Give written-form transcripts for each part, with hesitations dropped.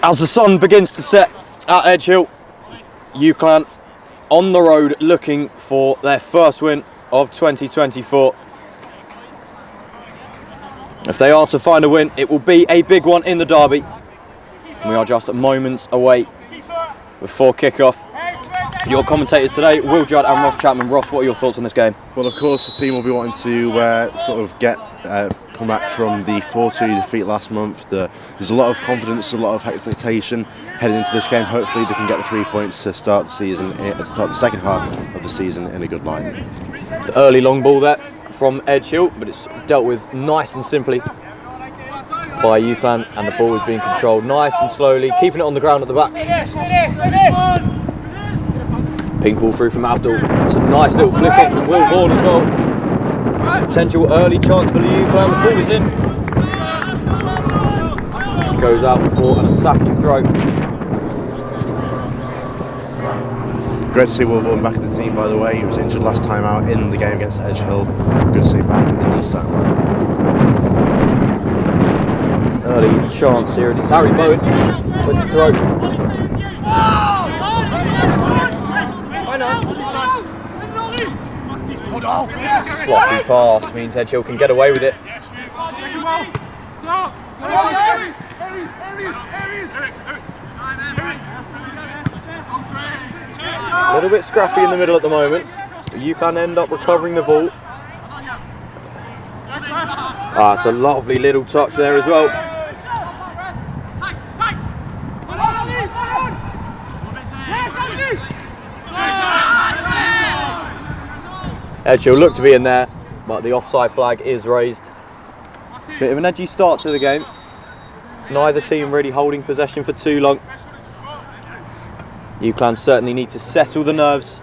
As the sun begins to set at Edge Hill, UCLan on the road looking for their first win of 2024. If they are to find a win, it will be a big one in the derby. We are just moments away before kick-off. Your commentators today, Will Judd and Ross Chapman. Ross, what are your thoughts on this game? Well, of course, the team will be wanting to sort of come back from the 4-2 defeat last month. There's a lot of confidence, a lot of expectation heading into this game. Hopefully, they can get the 3 points to start the season, to start the second half of the season in a good light. It's an early long ball there from Edge Hill, but it's dealt with nice and simply by UCLan, and the ball is being controlled nice and slowly, keeping it on the ground at the back. Ping ball through from Abdul. It's a nice little flick in from Will Vaughan as well. Potential early chance for the UCLan. The ball is in. Goes out for an attacking throw. Great to see Will Vaughan back in the team, by the way. He was injured last time out in the game against Edge Hill. Good to see him back in this time. Early chance here, and it's Harry Bowen with the throw. Sloppy pass means Edge Hill can get away with it. A little bit scrappy in the middle at the moment, but UCLan end up recovering the ball. It's a lovely little touch there as well. Edge Hill look to be in there, but the offside flag is raised. Bit of an edgy start to the game. Neither team really holding possession for too long. UCLan certainly need to settle the nerves,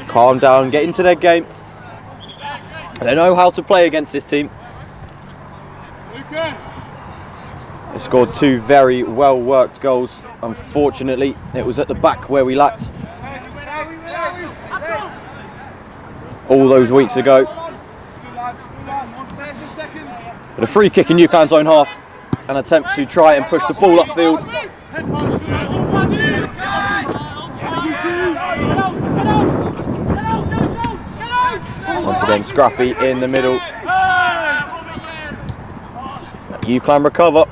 calm down, get into their game. They know how to play against this team. They scored two very well worked goals. Unfortunately, it was at the back where we lacked all those weeks ago. But a free kick in UCLan's own half. An attempt to try and push the ball upfield. Once again, scrappy in the middle. UCLan recover.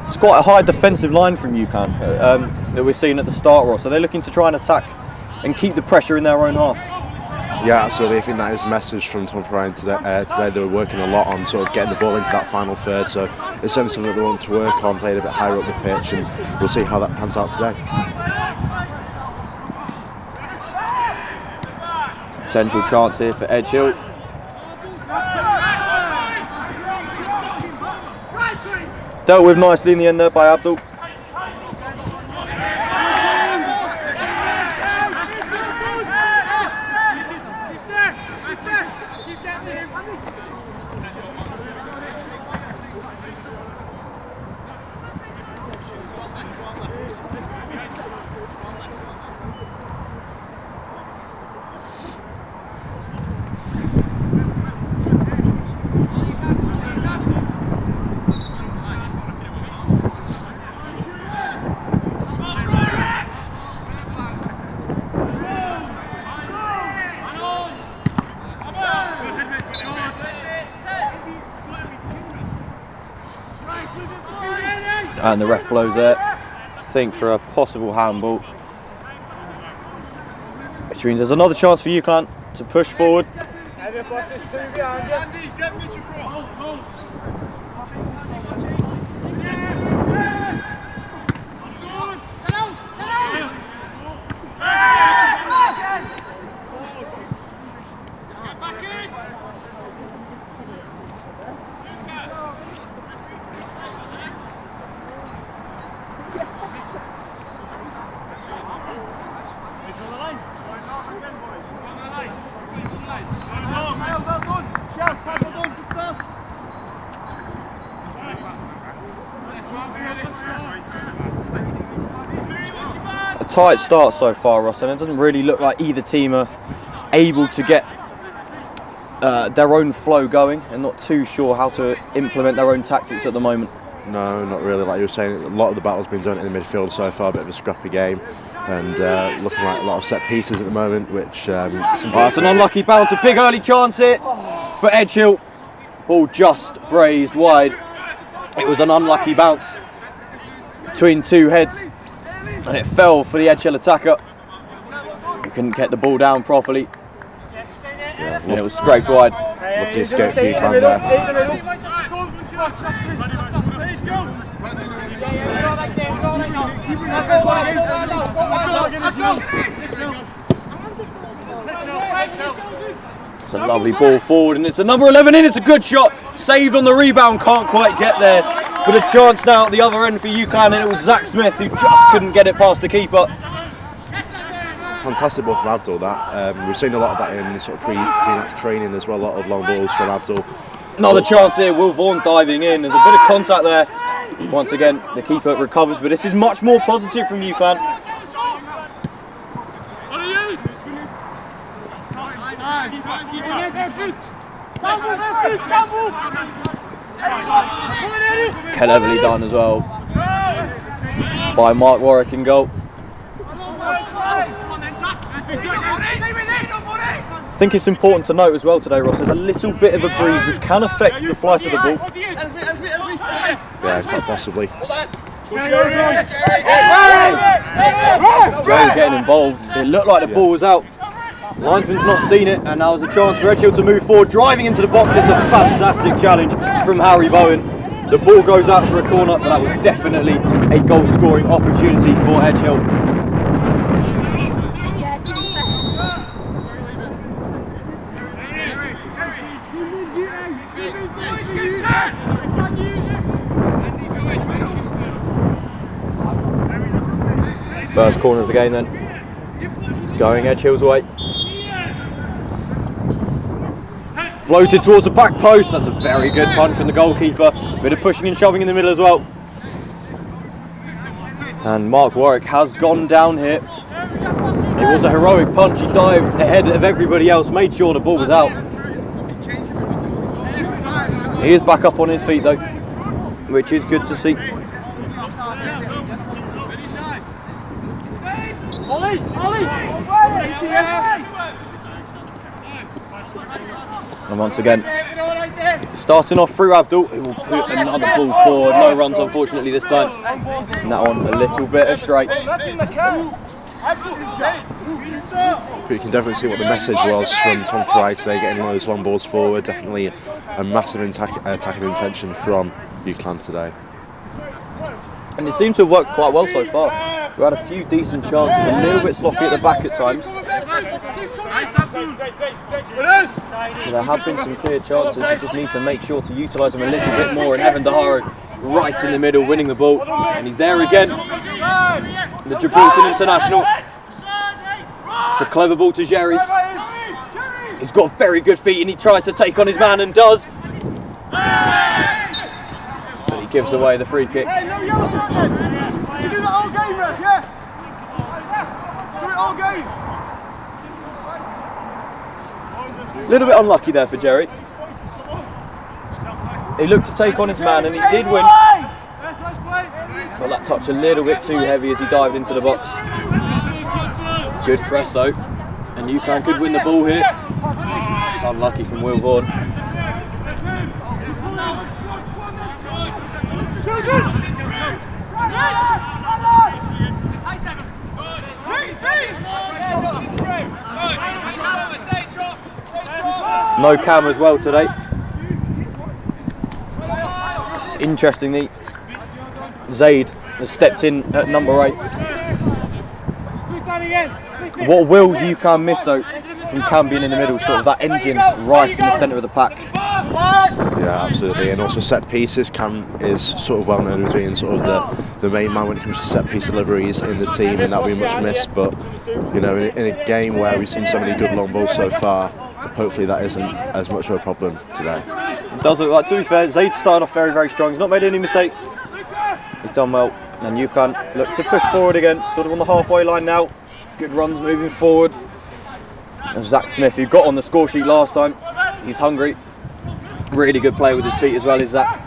It's quite a high defensive line from UCLan that we're seeing at the start, Ross. So they're looking to try and attack and keep the pressure in their own half. Yeah, absolutely. I think that is a message from Tom Ryan today. They were working a lot on sort of getting the ball into that final third, so it's something that they want to work on, playing a bit higher up the pitch, and we'll see how that pans out today. Potential chance here for Edge Hill. Dealt with nicely in the end there by Abdul. And the ref blows there, I think, for a possible handball. Which means there's another chance for UCLan to push forward. A tight start so far, Ross, and it doesn't really look like either team are able to get their own flow going and not too sure how to implement their own tactics at the moment? No, not really. Like you were saying, a lot of the battle's been done in the midfield so far, a bit of a scrappy game, and looking like a lot of set pieces at the moment, which... it's an unlucky bounce, a big early chance here for Edgehill. Ball just brazed wide. It was an unlucky bounce between two heads, and it fell for the Edgehill attacker. He couldn't get the ball down properly. Yeah, And it was scraped wide. Lucky escape for UCLan there. It's a lovely ball forward, and it's a number 11 in. It's a good shot, saved on the rebound, can't quite get there. But a chance now at the other end for UCLan, and it was Zach Smith who just couldn't get it past the keeper. Fantastic ball from Abdul, that. We've seen a lot of that in sort of pre-match training as well, a lot of long balls from Abdul. Another chance here, Will Vaughan diving in. There's a bit of contact there. Once again, the keeper recovers, but this is much more positive from UCLan. Cleverly done as well by Mark Warwick in goal. I think it's important to note as well today, Ross, there's a little bit of a breeze which can affect the flight of the ball. Yeah, quite possibly. Joe getting involved. It looked like the ball was out. Linesman's not seen it, and now there's a chance for Edgehill to move forward. Driving into the box, it's a fantastic challenge from Harry Bowen. The ball goes out for a corner, but that was definitely a goal-scoring opportunity for Edgehill. First corner of the game then, going Edgehill's way. Floated towards the back post, that's a very good punch from the goalkeeper. Bit of pushing and shoving in the middle as well. And Mark Warwick has gone down here. It was a heroic punch, he dived ahead of everybody else, made sure the ball was out. He is back up on his feet though, which is good to see. And once again, starting off through Abdul, who will put another ball forward. No runs unfortunately this time. And that one a little bit astray. But you can definitely see what the message was from Tom Fry today, getting those long balls forward. Definitely a massive attacking intention from UCLan today. And it seems to have worked quite well so far. We had a few decent chances, a little bit sloppy at the back at times. But there have been some clear chances, we just need to make sure to utilise them a little bit more. And Evan Daharo right in the middle, winning the ball. And he's there again, the Gibraltar international. It's a clever ball to Jerry. He's got very good feet and he tries to take on his man and does. But he gives away the free kick. A little bit unlucky there for Jerry. He looked to take on his man and he did win. But that touch a little bit too heavy as he dived into the box. Good press though. And UCLan could win the ball here. It's unlucky from Will Vaughan. No Cam as well today. Interestingly, Zaid has stepped in at number 8. What will UCLan miss though from Cam being in the middle, sort of that engine right in the centre of the pack? Yeah, absolutely. And also set pieces. Cam is sort of well known as being sort of the main man when it comes to set piece deliveries in the team, and that'll be much missed. But you know, in a game where we've seen so many good long balls so far, hopefully that isn't as much of a problem today. It does look like, to be fair, Zaid started off very, very strong. He's not made any mistakes. He's done well. And UCLan look to push forward again, sort of on the halfway line now. Good runs moving forward. And Zach Smith, who got on the score sheet last time, He's hungry. Really good play with his feet as well, is Zach.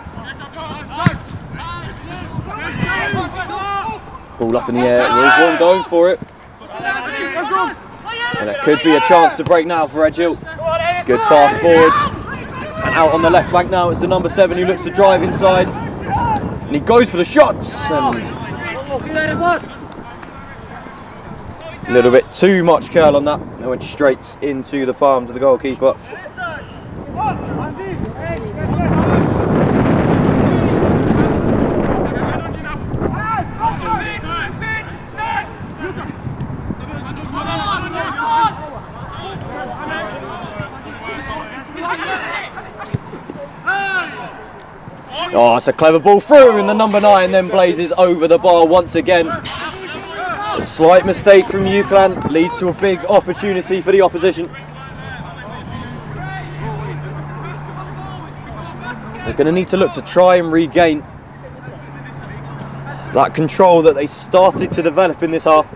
Ball up in the air, Will going for it. And there could be a chance to break now for Edge Hill. Good pass forward. And out on the left flank now, it's the number 7 who looks to drive inside. And he goes for the shots. And a little bit too much curl on that. It went straight into the palms of the goalkeeper. Oh, it's a clever ball through, and the number 9 then blazes over the bar once again. A slight mistake from UCLan leads to a big opportunity for the opposition. They're going to need to look to try and regain that control that they started to develop in this half.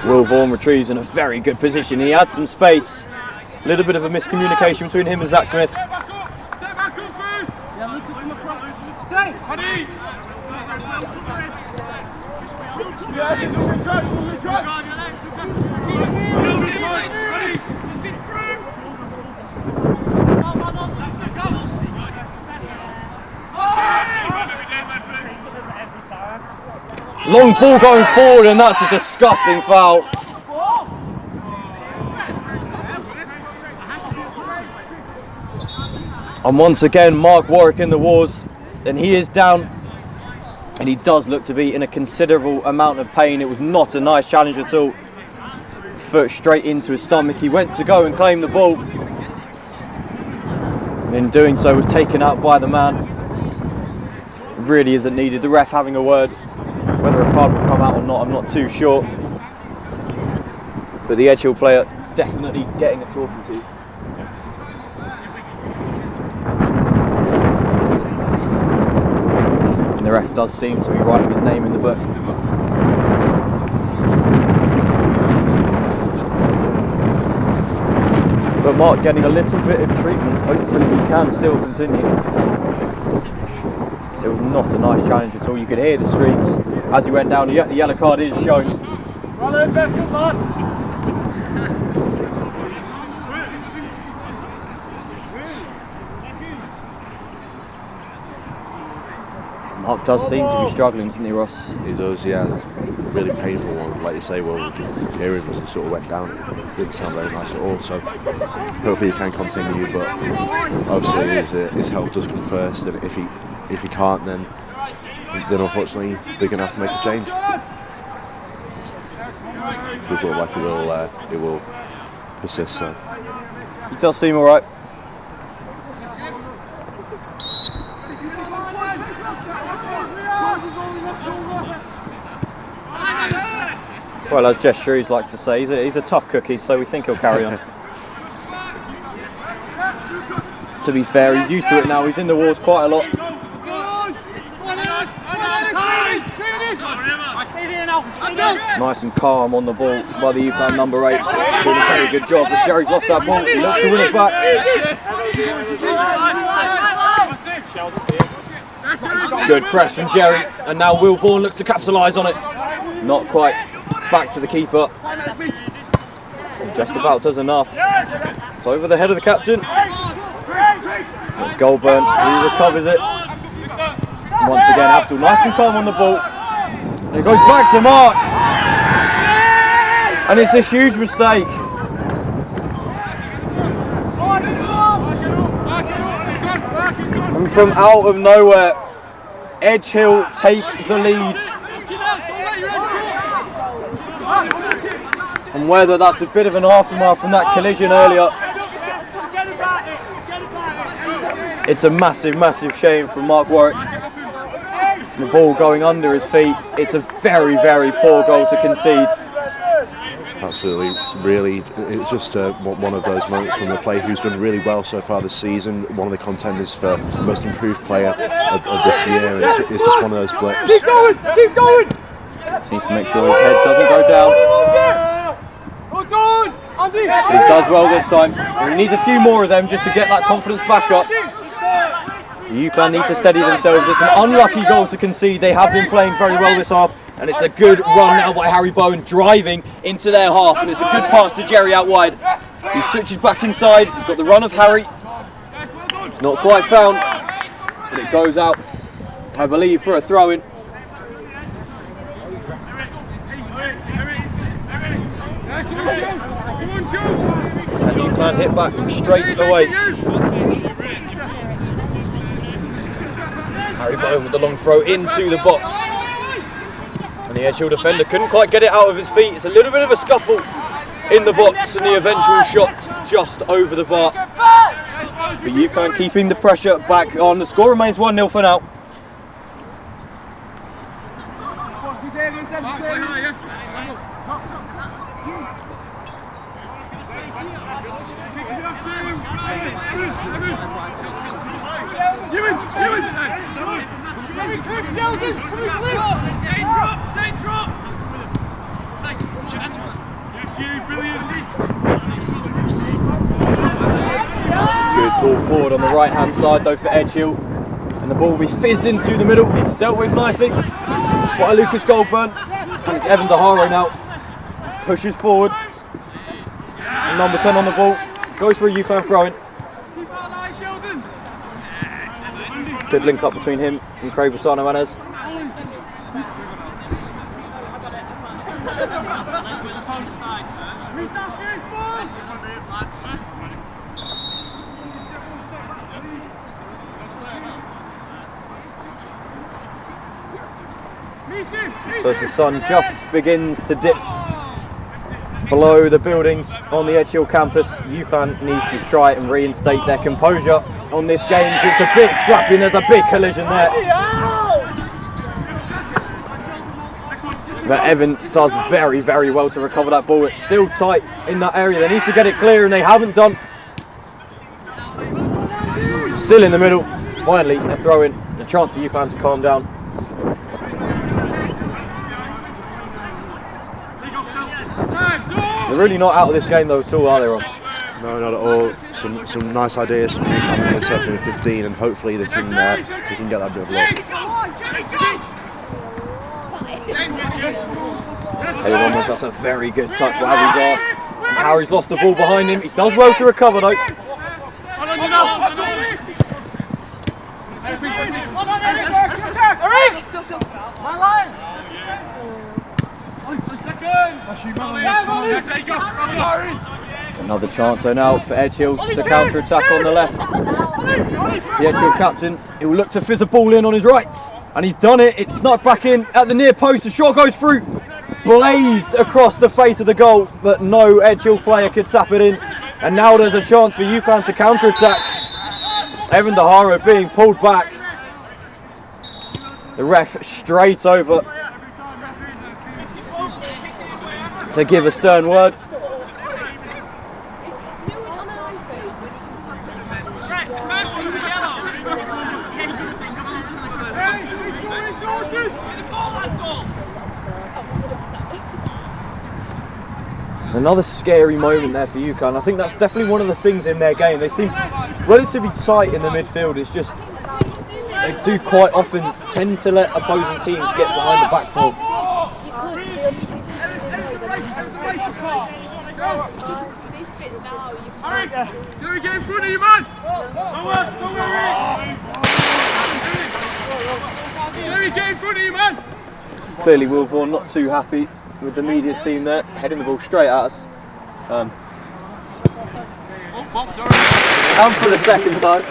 Will Vaughan retrieves in a very good position. He had some space. A little bit of a miscommunication between him and Zach Smith. Long ball going forward, and that's a disgusting foul. And once again, Mark Warwick in the wars, and he is down, and he does look to be in a considerable amount of pain. It was not a nice challenge at all. Foot straight into his stomach. He went to go and claim the ball. And in doing so, was taken out by the man. It really isn't needed. The ref having a word. Whether a card will come out or not, I'm not too sure. But the Edge Hill player definitely getting a talking to. And the ref does seem to be writing his name in the book. But Mark getting a little bit of treatment. Hopefully he can still continue. It was not a nice challenge at all. You could hear the screams as he went down. Yet the yellow card is shown. Mark does seem to be struggling, doesn't he, Ross? He does, yeah. It's a really painful one. Like you say, well, we can hear him when he sort of went down. It didn't sound very nice at all. So hopefully he can continue. But obviously his health does come first, and if he can't, then unfortunately they're going to have to make a change. We feel like it will persist. So He does seem all right. Well, as Jess Shrews likes to say, he's a tough cookie, so we think he'll carry on. To be fair, he's used to it now. He's in the wars quite a lot. Nice and calm on the ball by the UCLan number 8. Doing a very good job, but Jerry's lost that ball. He looks to win it back. Good press from Jerry, and now Will Vaughan looks to capitalise on it. Not quite. Back to the keeper. Just about does enough. It's over the head of the captain. It's Goldburn. He recovers it. And once again, Abdul nice and calm on the ball. And it goes back to Mark. And it's a huge mistake. And from out of nowhere, Edge Hill take the lead. And whether that's a bit of an aftermath from that collision earlier, it's a massive, massive shame from Mark Warwick. The ball going under his feet. It's a very, very poor goal to concede. absolutely, really, it's just one of those moments from a player who's done really well so far this season, one of the contenders for most improved player of this year, and it's just one of those blips. Keep going, keep going! Just needs to make sure his head doesn't go down. But he does well this time. And he needs a few more of them just to get that confidence back up. UCLan need to steady themselves. It's an unlucky goal to concede. They have been playing very well this half, and it's a good run now by Harry Bowen driving into their half, and it's a good pass to Jerry out wide. He switches back inside. He's got the run of Harry. It's not quite found, but it goes out, I believe, for a throw-in. And UCLan hit back straight away. Harry Bowen with the long throw into the box. And the Edgehill defender couldn't quite get it out of his feet. It's a little bit of a scuffle in the box and the eventual shot just over the bar. But UCLan keeping the pressure back on. The score remains 1-0 for now. That's a good ball forward on the right hand side though for Edgehill, and the ball will be fizzed into the middle. It's dealt with nicely by Lucas Goldburn, and it's Evan Daharo now. Pushes forward, and number 10 on the ball, goes for a UCLan throw-in. Good link up between him and Craig Bassano-Manez. So as the sun just begins to dip below the buildings on the Edgehill campus, UCLan need to try and reinstate their composure on this game. It's a bit scrappy and there's a big collision there. But Evan does very, very well to recover that ball. It's still tight in that area. They need to get it clear and they haven't done. Still in the middle. Finally, a throw in. A chance for UCLan to calm down. They're really not out of this game though at all, are they, Ross? No, not at all. Some nice ideas from UCLan in the 7 and 15, and hopefully they can get that bit of luck. That's a very good touch for Harry's. Harry's lost the ball behind him. He does well to recover though. Another chance though now for Edgehill to counter-attack on the left. The Edgehill captain, he will look to fizz a ball in on his right, and he's done it. It's snuck back in at the near post. The shot goes through, blazed across the face of the goal, but no Edgehill player could tap it in. And now there's a chance for UCLan to counter-attack. Evan Daharo being pulled back. The ref straight over to give a stern word. Another scary moment there for UCLan. I think that's definitely one of the things in their game. They seem relatively tight in the midfield. It's just they do quite often tend to let opposing teams get behind the back four. Get in front of you, man! Get in front of you, man! Clearly Will Vaughan not too happy with the media team there, heading the ball straight at us. And for the second time.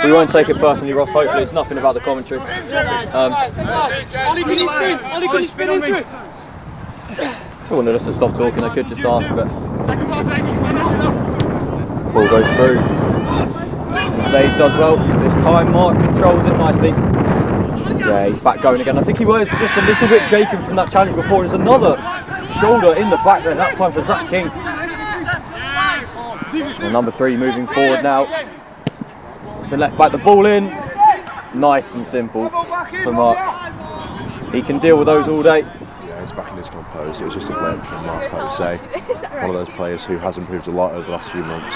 We won't take it personally, Ross. Hopefully it's nothing about the commentary. Ollie, can you spin into it? If they wanted us to stop talking, I could just ask, but ball goes through. Zaid does well. This time Mark controls it nicely. Yeah, he's back going again. I think he was just a little bit shaken from that challenge before. There's another shoulder in the back there, that time for Zach King. And number 3 moving forward now. So left back, the ball in. Nice and simple for Mark. He can deal with those all day. Yeah, he's back in his composure. It was just a blip from Mark, I would say. One of those players who has improved a lot over the last few months.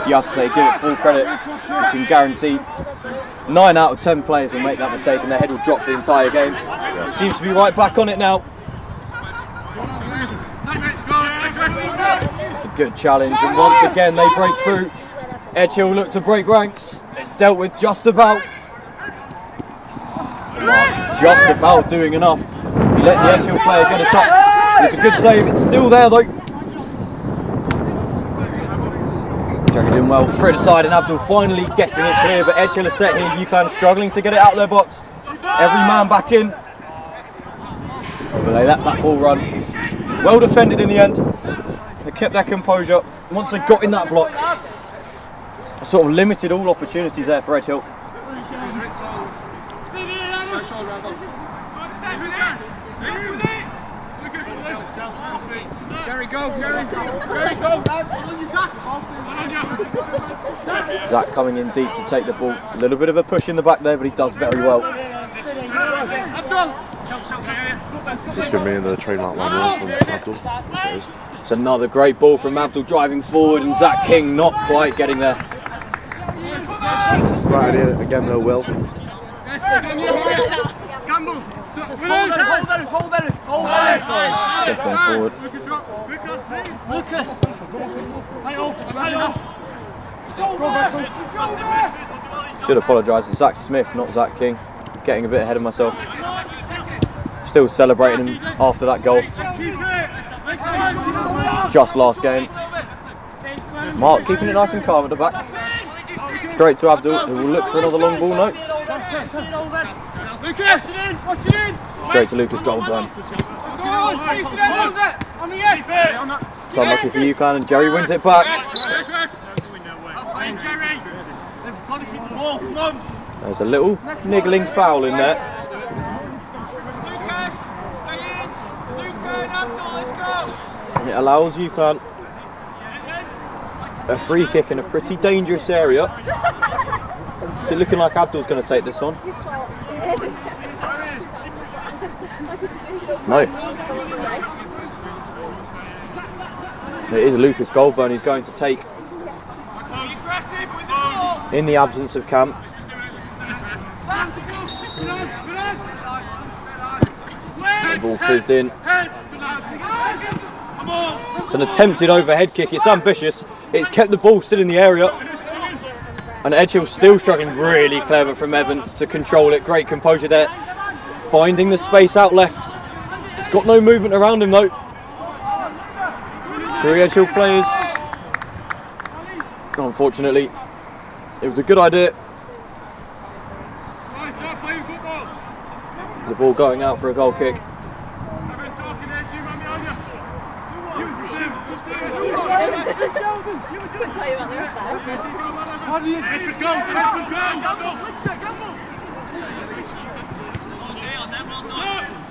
You have to say, give it full credit. You can guarantee 9 out of 10 players will make that mistake and their head will drop for the entire game. Yeah. Seems to be right back on it now. It's a good challenge, and once again they break through. Edge Hill look to break ranks. It's dealt with just about. Just about doing enough. He let the Edge Hill player get a touch. It's a good save. It's still there though. Jerry doing well. Thread aside, and Abdul finally getting it clear. But Edge Hill is set here. UCLan struggling to get it out of their box. Every man back in. But they let that ball run. Well defended in the end. They kept their composure. Once they got in that block, sort of limited all opportunities there for Edge Hill. Zach coming in deep to take the ball. A little bit of a push in the back there, but he does very well. It's been really the trademark line from Abdul. It's another great ball from Abdul driving forward, and Zach King not quite getting there. Right idea again though, Will. Stepping forward. Should apologise to Zach Smith, not Zach King. Getting a bit ahead of myself. Still celebrating him after that goal. Just last game. Mark keeping it nice and calm at the back. Straight to Abdul, who will look for another long ball. No. Straight to Lucas Goldburn. It's unlucky for UCLan, and Jerry wins it back. There's a little niggling foul in there. And it allows UCLan a free kick in a pretty dangerous area. Is it looking like Abdul's going to take this on? No. It is Lucas Goldburn he's going to take in the absence of Cam. The ball fizzed in. It's an attempted overhead kick. It's ambitious. It's kept the ball still in the area. And Edge Hill still struggling. Really clever from Evan to control it. Great composure there. Finding the space out left. He's got no movement around him though. 3 Edge Hill players. Unfortunately, it was a good idea. The ball going out for a goal kick.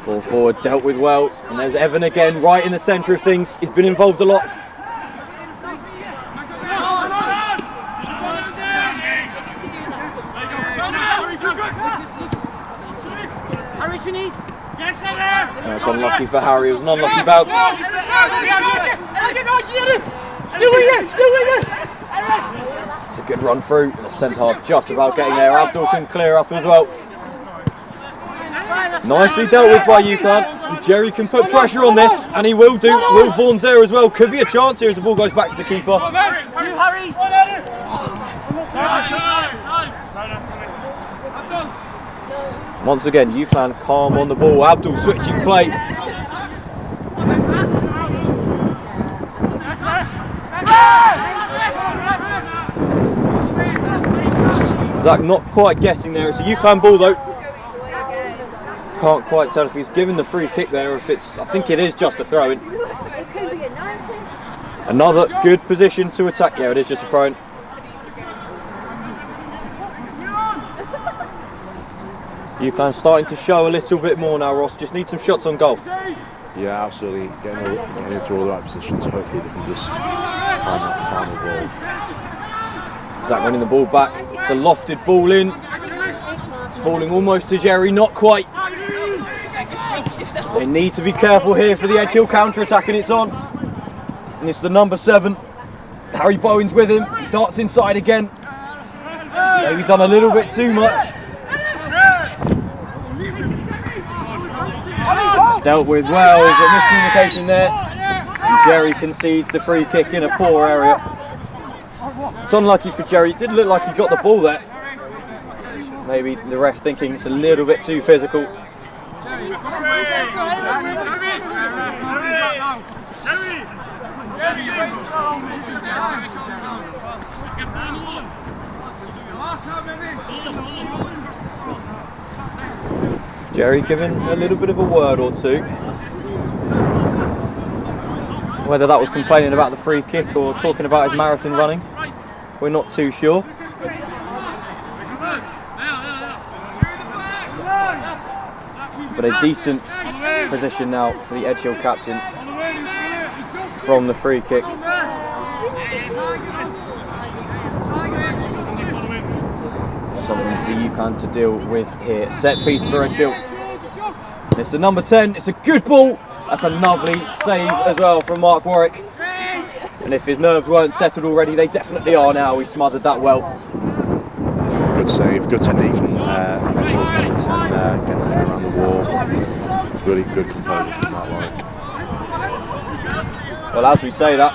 Ball forward, dealt with well, and there's Evan again, right in the centre of things. He's been involved a lot. That's unlucky for Harry. It was an unlucky bounce. It's a good run through. The centre half just about getting there. Abdul can clear up as well. Nicely dealt with by UCLan. Jerry can put pressure on this, and he will do. Will Vaughan's there as well. Could be a chance here as the ball goes back to the keeper. Once again, UCLan calm on the ball. Abdul switching play. Zach not quite getting there. It's a UCLan ball though. Can't quite tell if he's given the free kick there or if it's, I think it is just a throw-in. Another good position to attack. Yeah, it is just a throw-in. UCLan starting to show a little bit more now, Ross. Just need some shots on goal. Yeah, absolutely. Getting into all the right positions. Hopefully they can just find that final ball. Zach winning the ball back. It's a lofted ball in. It's falling almost to Jerry, not quite. They need to be careful here for the Edge Hill counter-attack, and it's on. And it's the number 7. Harry Bowen's with him. He darts inside again. Maybe done a little bit too much. It's dealt with well, but miscommunication there. And Jerry concedes the free kick in a poor area. It's unlucky for Jerry. It did look like he got the ball there. Maybe the ref thinking it's a little bit too physical. Jerry giving a little bit of a word or two. Whether that was complaining about the free kick or talking about his marathon running, we're not too sure. But a decent position now for the Edge Hill captain from the free kick. Something for UCLan to deal with here. Set piece for Edge Hill. It's the number 10. It's a good ball. That's a lovely save as well from Mark Warwick. And if his nerves weren't settled already, they definitely are now. He smothered that well. Good save, good technique from Edge Hill's number 10 there, getting the head around the wall. Really good composure from Mark Warwick. Well, as we say that,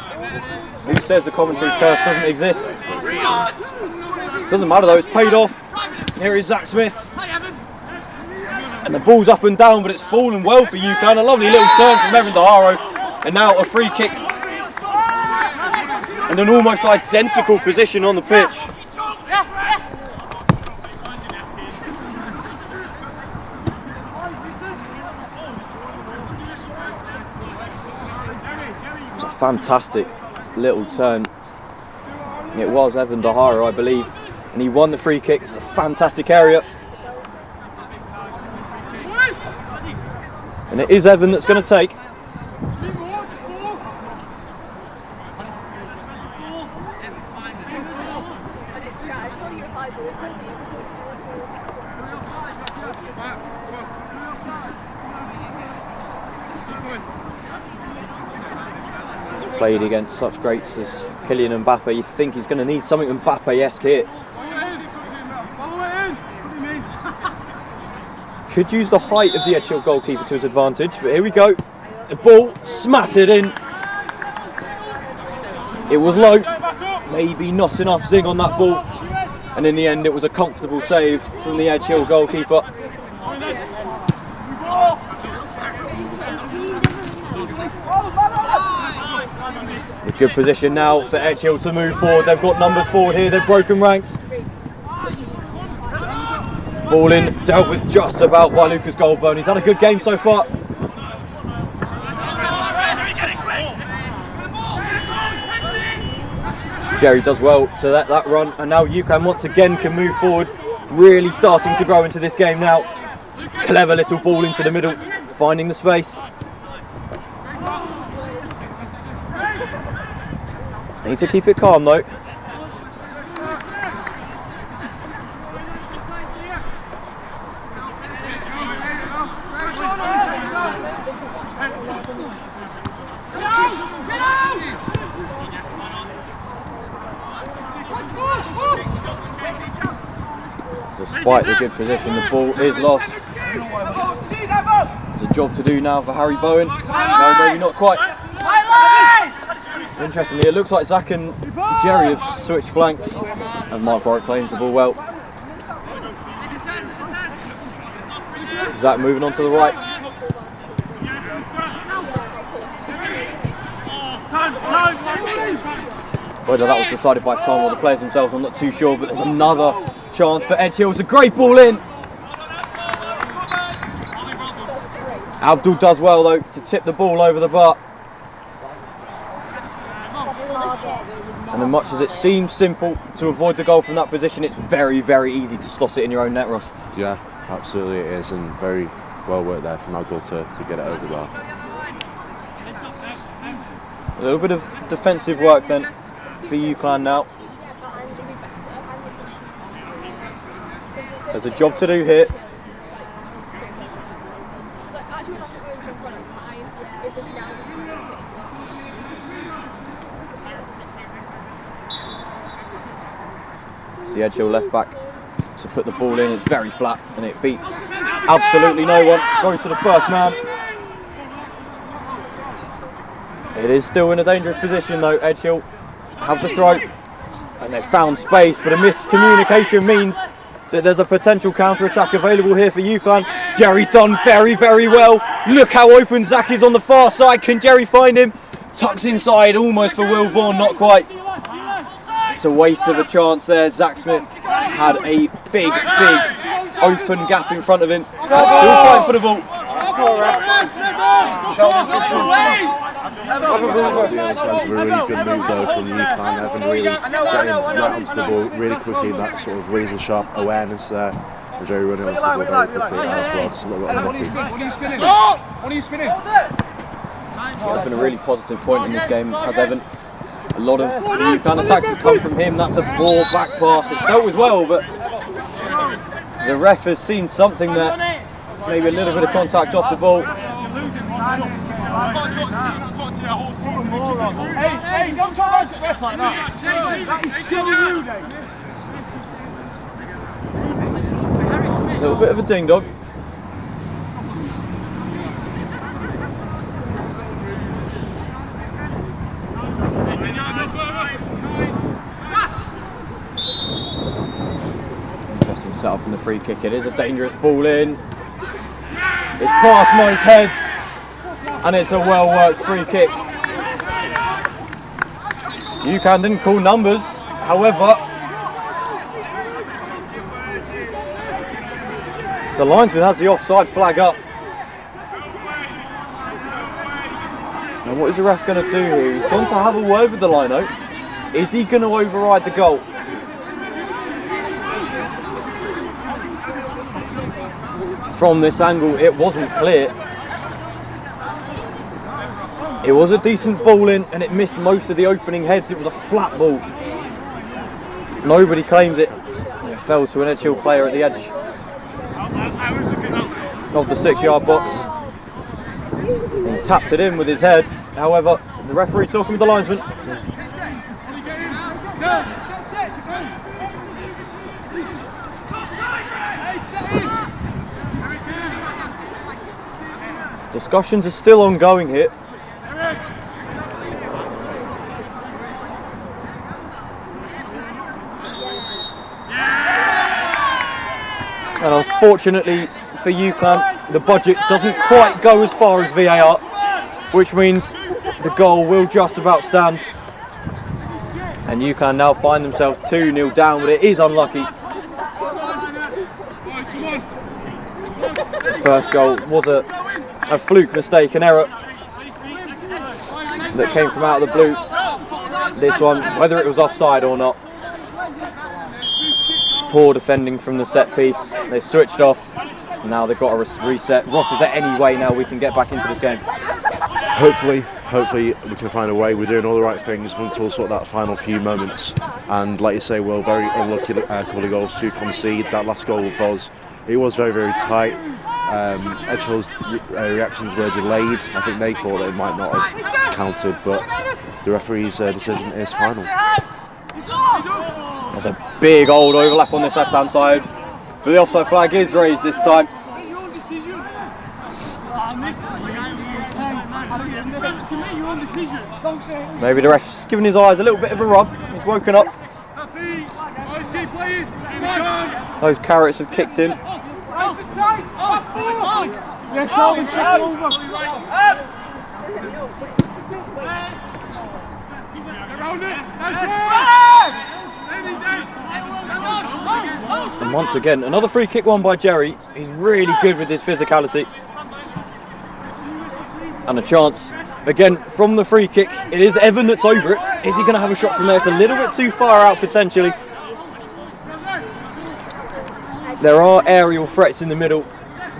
who says the commentary curse doesn't exist? Doesn't matter though, it's paid off. Here is Zach Smith. And the ball's up and down, but it's fallen well for UCLan. A lovely little turn from Evan Daharo. And now a free kick. And an almost identical position on the pitch. It's a fantastic little turn. It was Evan Daharo, I believe. And he won the free kick. It's a fantastic area. And it is Evan that's going to take. He's played against such greats as Kylian Mbappe. You think he's going to need something Mbappe-esque here. Could use the height of the Edge Hill goalkeeper to his advantage, but here we go. The ball smattered in. It was low, maybe not enough zing on that ball, and in the end it was a comfortable save from the Edge Hill goalkeeper. A good position now for Edge Hill to move forward. They've got numbers forward here, they've broken ranks. Ball in, dealt with just about by Lucas Goldburn. He's had a good game so far. Jerry does well to let that run, and now UCLan once again can move forward, really starting to grow into this game now. Clever little ball into the middle, finding the space. Need to keep it calm though. Despite the good position, the ball is lost. There's a job to do now for Harry Bowen. No, maybe not quite. Interestingly, it looks like Zach and Jerry have switched flanks, and Mark Warwick claims the ball well. Zach moving on to the right. Whether that was decided by Tom or the players themselves, I'm not too sure, but there's another chance for Edge Hill. It's a great ball in. Abdul does well though to tip the ball over the bar. And as much as it seems simple to avoid the goal from that position, it's very, very easy to slot it in your own net, Ross. Yeah, Absolutely it is, and very well worked there from Abdul to get it over the bar. A little bit of defensive work then for UCLan now. There's a job to do here. It's the Edgehill left back to put the ball in. It's very flat and it beats absolutely no one. Goes to the first man. It is still in a dangerous position though. Edgehill have the throw and they've found space, but a miscommunication means that there's a potential counter-attack available here for UCLan. Jerry's done very, very well. Look how open Zach is on the far side. Can Jerry find him? Tucks inside almost for Will Vaughan, not quite. It's a waste of a chance there. Zach Smith had a big open gap in front of him. Still fighting for the ball. A really good move though from UCLan. Evan really getting right onto the ball really quickly. That sort of razor sharp awareness there. And Jerry running onto the ball very quickly as well. Just a little bit unlucky. What are you spinning? There's been a really positive point in this game, has Evan. A lot of the UCLan attacks have come from him. That's a poor back pass. It's dealt with well, but the ref has seen something there. Maybe a little bit of contact off the ball. Hey, don't try to ref like that. That is showing you, Dave. A little bit of a ding dong. Interesting setup from the free kick. It is a dangerous ball in. It's past most heads, and it's a well-worked free kick. UCLan didn't call numbers, however, the linesman has the offside flag up. And what is the ref going to do here? He's gone to have a word with the lino. Is he going to override the goal? From this angle, it wasn't clear. It was a decent ball in and it missed most of the opening heads. It was a flat ball. Nobody claims it. It fell to an Edgehill player at the edge of the 6-yard box. He tapped it in with his head. However, the referee talking with the linesman. Discussions are still ongoing here. And unfortunately for UCLan, the budget doesn't quite go as far as VAR, which means the goal will just about stand. And UCLan now find themselves 2-0 down, but it is unlucky. The first goal was a fluke mistake, an error that came from out of the blue. This one, whether it was offside or not, poor defending from the set piece. They switched off. Now they've got to reset. Ross, is there any way now we can get back into this game? Hopefully we can find a way. We're doing all the right things until sort of that final few moments. And like you say, we're very unlucky couple of goals to concede. That last goal of Oz, it was very, very tight. Edgehill's reactions were delayed. I think they thought that it might not have counted, but the referee's decision is final. There's a big old overlap on this left-hand side, but the offside flag is raised this time. Maybe the ref's given his eyes a little bit of a rub. He's woken up. Those carrots have kicked in. And once again, another free kick won by Jerry. He's really good with his physicality. And a chance, again, from the free kick. It is Evan that's over it. Is he going to have a shot from there? It's a little bit too far out, potentially. There are aerial threats in the middle.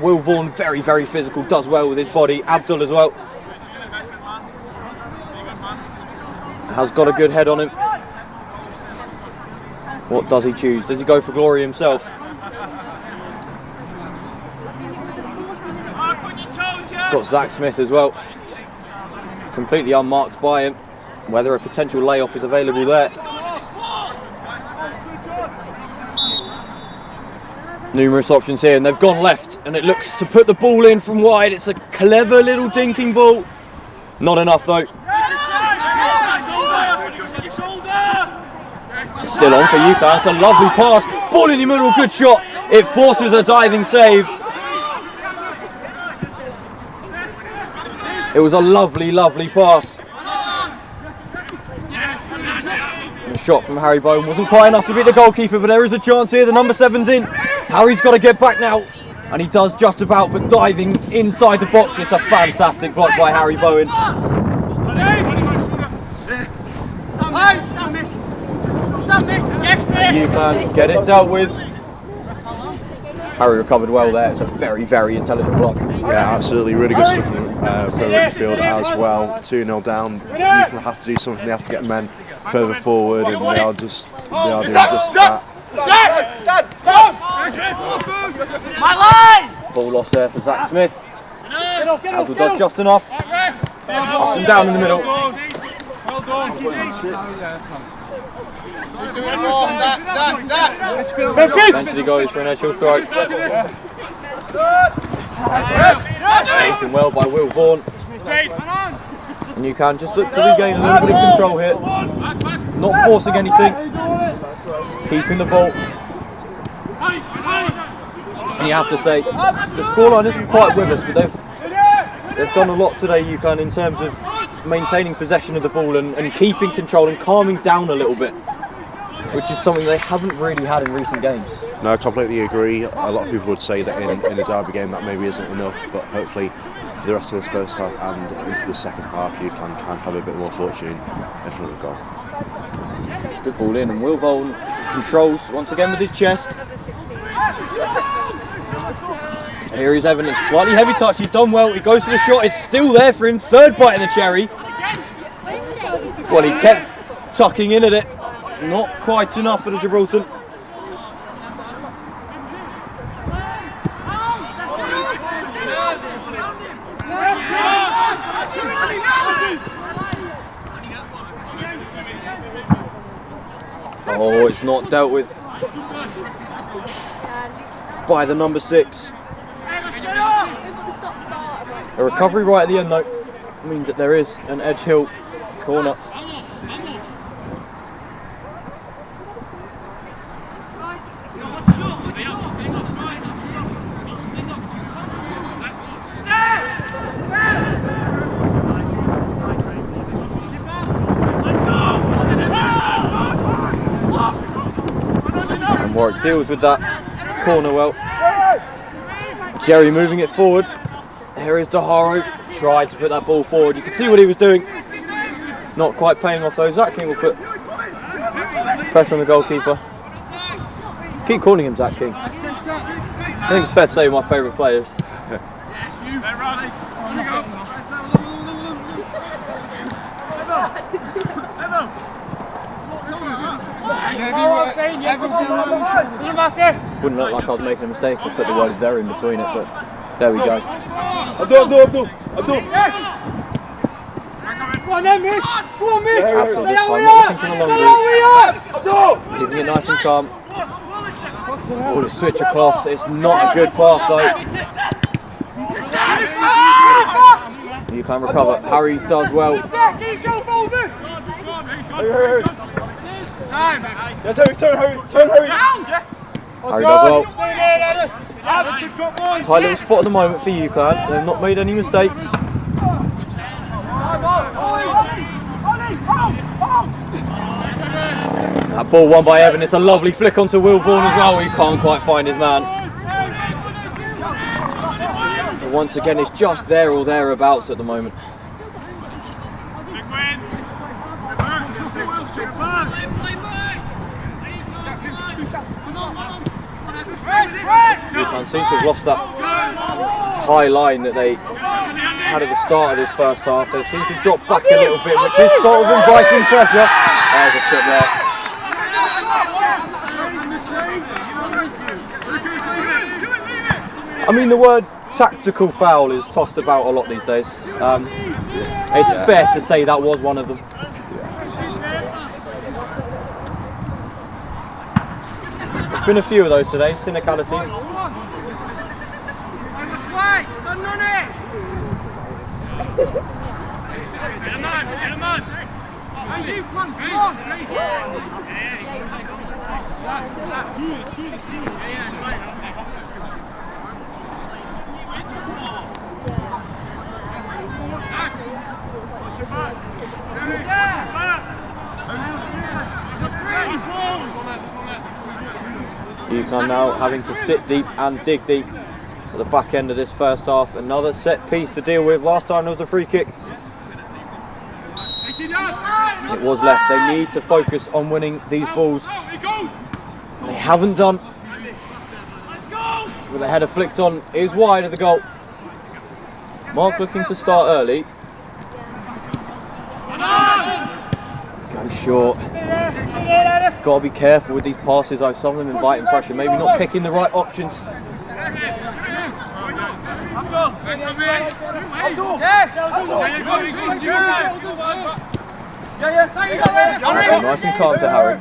Will Vaughan, very, very physical, does well with his body. Abdul as well. Has got a good head on him. What does he choose? Does he go for glory himself? He's got Zach Smith as well. Completely unmarked by him. Whether a potential layoff is available there. Numerous options here, and they've gone left, and it looks to put the ball in from wide. It's a clever little dinking ball. Not enough though. It's still on for UCLan. It's a lovely pass. Ball in the middle, good shot. It forces a diving save. It was a lovely, lovely pass. The shot from Harry Bowen wasn't quite enough to beat the goalkeeper, but there is a chance here. The number 7's in. Harry's got to get back now, and he does just about, but diving inside the box. It's a fantastic block by Harry Bowen. UCLan get it dealt with. Harry recovered well there. It's a very, very intelligent block. Yeah, absolutely. Really good stuff from further midfield as well. 2-0 down. UCLan have to do something. They have to get men further forward, and they are doing just that. My line! Ball lost there for Zach Smith. Abdul does just enough. Up and down in the middle. Well done. Who's doing more? Zach. Eventually goes for an edge strike. Taken well by Will Vaughan. And UCLan just look to regain a little bit of control here. Not forcing anything. Keeping the ball. And you have to say, the scoreline isn't quite with us, but they've done a lot today, UCLan, in terms of maintaining possession of the ball and keeping control and calming down a little bit, which is something they haven't really had in recent games. No, I completely agree. A lot of people would say that in a derby game that maybe isn't enough, but hopefully for the rest of this first half and into the second half, UCLan can have a bit more fortune in front of the goal. It's a good ball in, and Will Vaughan controls once again with his chest. Here is Evans, slightly heavy touch, he's done well, he goes for the shot, it's still there for him, third bite of the cherry. Well, he kept tucking in at it, not quite enough for the Gibraltar. Oh, it's not dealt with by the number 6. A recovery right at the end though means that there is an Edge Hill corner. And Warwick deals with that corner well. Jerry moving it forward. Here is Daharo, tried to put that ball forward. You can see what he was doing. Not quite paying off though. Zach King will put pressure on the goalkeeper. Keep calling him Zach King. I think it's fair to say my favourite players. Wouldn't look like I was making a mistake to put the word there in between it, but there we go. Abdul. Come on then, Mitch. Come on, Mitch. Abdul this time, not looking for the long route. Keeping it nice and calm. Ball is switch across. It's not a good pass though. You can recover. Harry does well. Turn, Harry. Harry does well. Tight little spot at the moment for UCLan. They've not made any mistakes. That ball won by Evan. It's a lovely flick onto Will Vaughan as well. He can't quite find his man. But once again, it's just there or thereabouts at the moment. UCLan seem to have lost that high line that they had at the start of this first half. They seem to drop back a little bit, which is sort of inviting pressure. There's a trip there. I mean, the word tactical foul is tossed about a lot these days. It's fair to say that was one of them. There's been a few of those today, cynicalities. UCLan now having to sit deep and dig deep at the back end of this first half. Another set piece to deal with. Last time there was a free kick. It was left. They need to focus on winning these balls. They haven't done. With a header flicked on, is wide of the goal. Mark looking to start early. Go short. Got to be careful with these passes though. Some of them inviting pressure. Maybe not picking the right options. Nice and calm to Harry.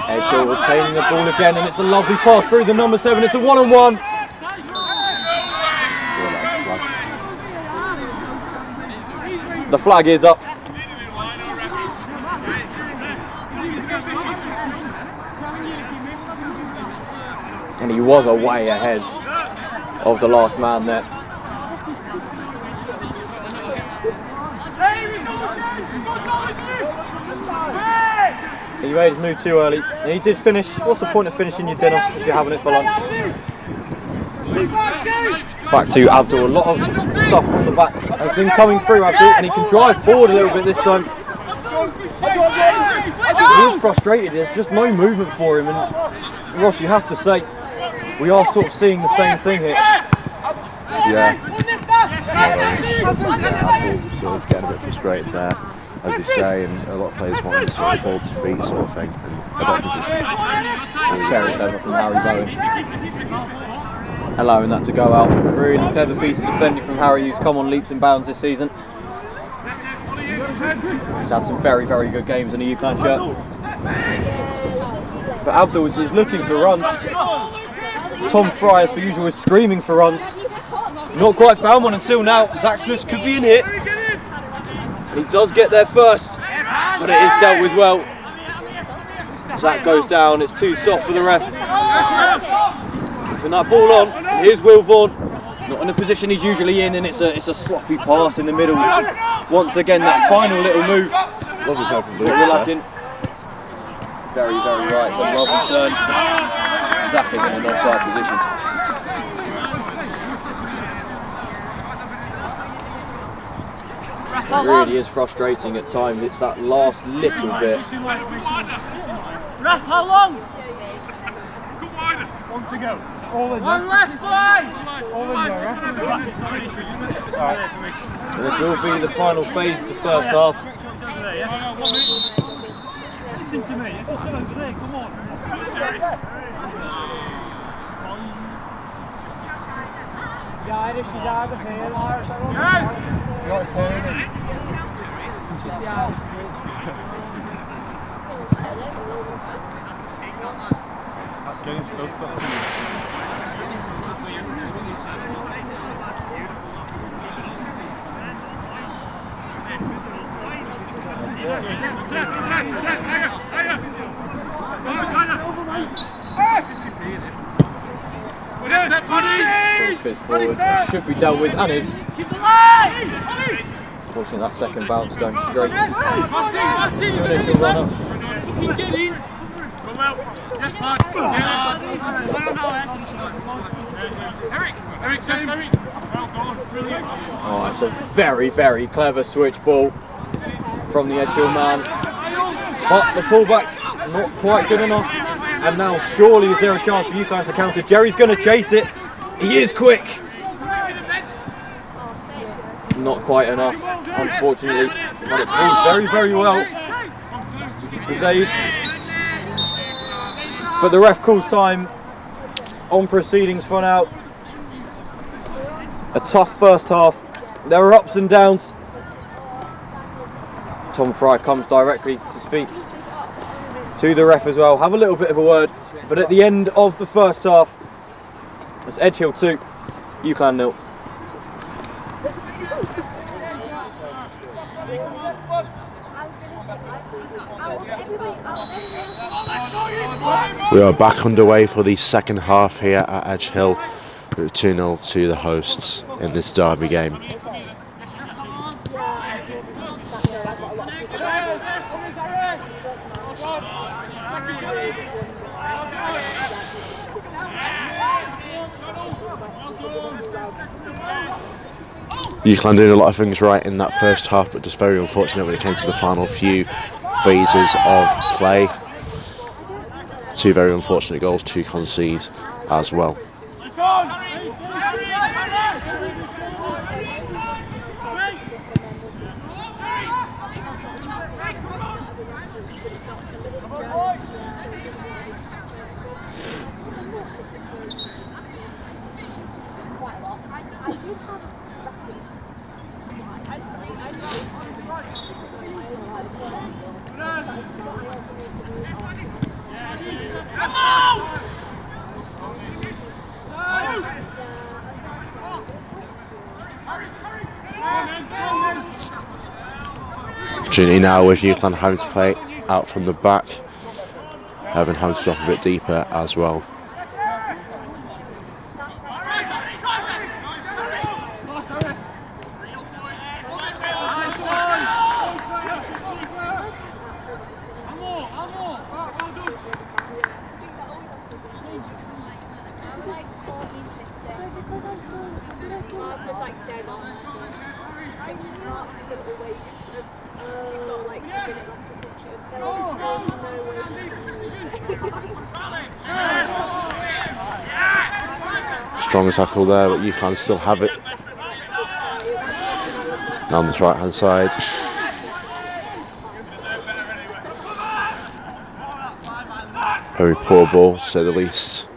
Edgehill retaining the ball again, and it's a lovely pass through the number 7. It's a 1-on-1. The flag is up. And he was away ahead of the last man there. He made his move too early, and he did finish. What's the point of finishing your dinner if you're having it for lunch? Back to Abdul. A lot of stuff from the back has been coming through Abdul, and he can drive forward a little bit this time. He is frustrated. There's just no movement for him, and Ross, you have to say, we are sort of seeing the same thing here. Yeah. Abdul sort of getting a bit frustrated there, as you say, and a lot of players want to sort of fall to feet sort of thing. And I don't think it's very clever from Harry Bowen, allowing that to go out. Really clever piece of defending from Harry, who's come on leaps and bounds this season. He's had some very, very good games in a UCLan shirt. But Abdul is looking for runs. Tom Fry, as per usual, is screaming for runs. Not quite found one until now. Zach Smith could be in here. And he does get there first, but it is dealt with well. Zach goes down, it's too soft for the ref. Keeping that ball on, and here's Will Vaughan. Not in the position he's usually in, and it's a sloppy pass in the middle. Once again, that final little move. Lovely turn from We're lacking. Very, very right, it's a lovely turn. Zach is in an offside position. It really is frustrating at times. It's that last little bit. Ref, how long? One to go. One left line. And this will be the final phase of the first half. Listen to me. Come on. Ja, Irish is out of here. Yes! What's happening? Just the Irish. Getting still stuff to Fist forward, should be dealt with, and is. Fortunately, that second bounce going straight to initial runner. Oh, it's a very, very clever switch ball from the Edge Hill man. But the pullback, not quite good enough. And now surely is there a chance for UCLan to counter? Jerry's going to chase it. He is quick. Not quite enough, unfortunately. But it falls very, very well. Zaid. But the ref calls time on proceedings for now. A tough first half. There are ups and downs. Tom Fry comes directly to speak to the ref as well. Have a little bit of a word. But at the end of the first half, it's Edge Hill 2, UCLan 0. We are back underway for the second half here at Edge Hill. 2-0 to the hosts in this derby game. UCLan doing a lot of things right in that first half, but just very unfortunate when it came to the final few phases of play. Two very unfortunate goals to concede as well. Opportunity now with UCLan having to play out from the back, having to drop a bit deeper as well. Strong tackle there, but UCLan still have it. Now on this right hand side. Very poor ball, to say the least.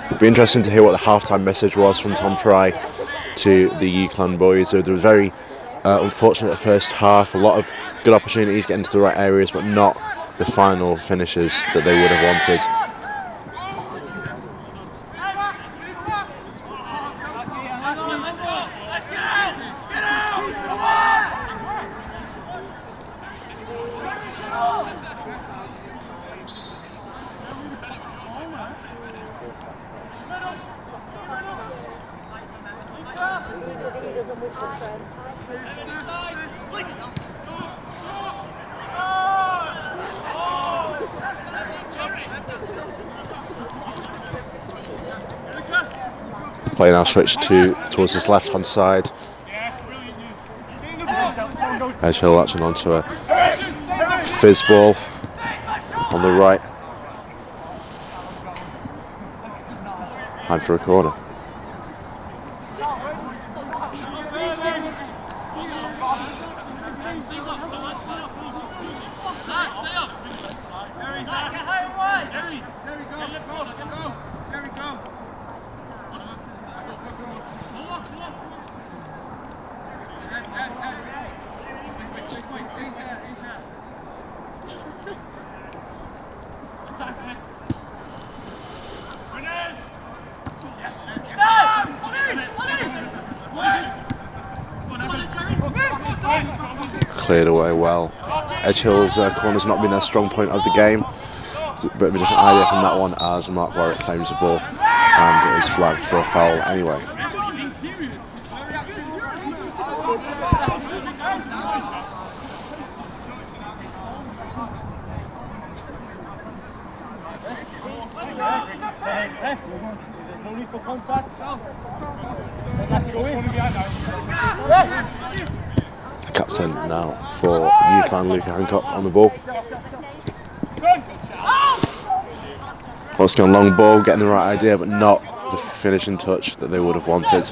It'll be interesting to hear what the halftime message was from Tom Fry to the UCLan boys. There was very unfortunate first half, a lot of good opportunities getting to the right areas, but not the final finishes that they would have wanted. Play now switched towards this left hand side. Edge Hill latching onto a fizz ball on the right. Hand for a corner. Cleared away well. Edge Hill's corner's not been their strong point of the game. a bit of a different idea from that one, as Mark Warwick claims the ball and is flagged for a foul anyway. The captain now for UCLan, Luca Hancock, on the ball. What's going long ball, getting the right idea, but not the finishing touch that they would have wanted.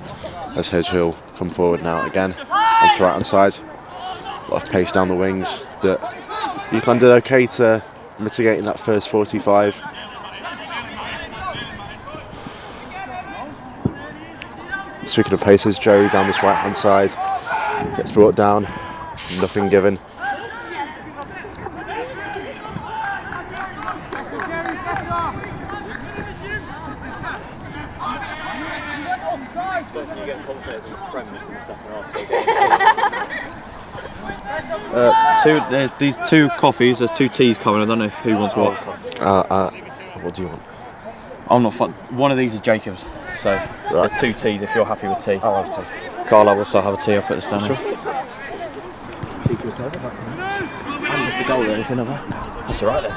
As Hedgehill come forward now again onto the right hand side. A lot of pace down the wings. That UCLan did okay to mitigate in that first 45. Speaking of paces, Joe down this right hand side gets brought down, nothing given. There's these 2 coffees, there's 2 teas coming, I don't know who wants what. What do you want? I'm not one of these is Jacob's, so there's 2 teas if you're happy with tea. I'll have tea. Carl, I'll also have a tea, I'll put this down here. Tea good over, I haven't missed a goal or anything, have I? That's alright then.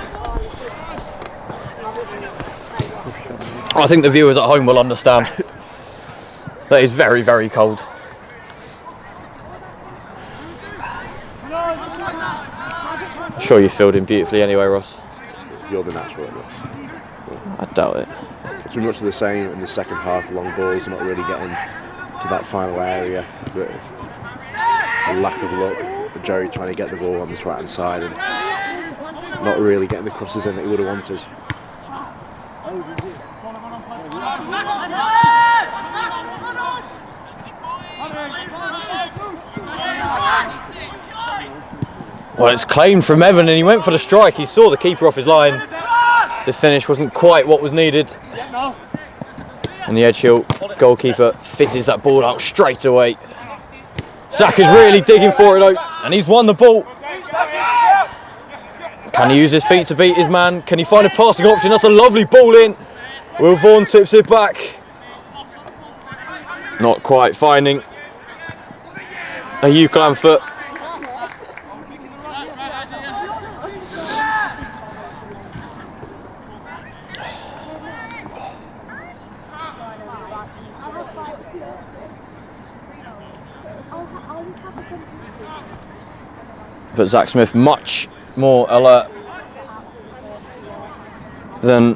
I think the viewers at home will understand. That is very, very cold. I'm sure you filled in beautifully anyway, Ross. You're the natural at this. I doubt it. It's been much of the same in the second half. Long balls, not really getting to that final area. A bit of a lack of luck. But Jerry trying to get the ball on this right hand side and not really getting the crosses in that he would have wanted. Well, it's claimed from Evan and he went for the strike. He saw the keeper off his line. The finish wasn't quite what was needed. And the Edgehill goalkeeper fizzes that ball out straight away. Zach is really digging for it though, and he's won the ball. Can he use his feet to beat his man? Can he find a passing option? That's a lovely ball in. Will Vaughan tips it back. Not quite finding a UCLan foot. But Zach Smith much more alert than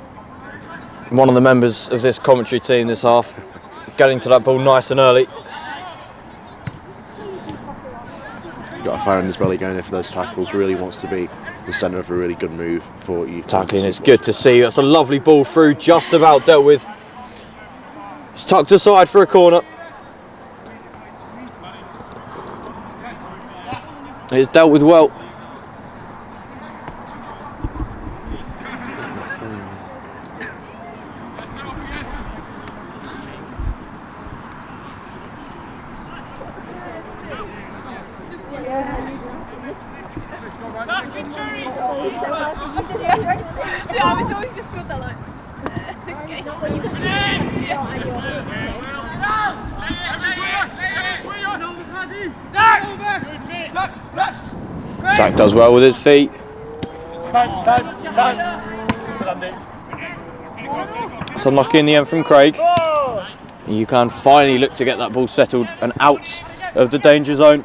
one of the members of this commentary team this half, getting to that ball nice and early. Got a fire in his belly going in for those tackles. Really wants to be the centre of a really good move for you. Tackling, it's good to see. That's a lovely ball through, just about dealt with. It's tucked aside for a corner. It's dealt with well. I was always just stood there like. Zach does well with his feet. It's unlucky in the end from Craig. And you can finally look to get that ball settled and out of the danger zone.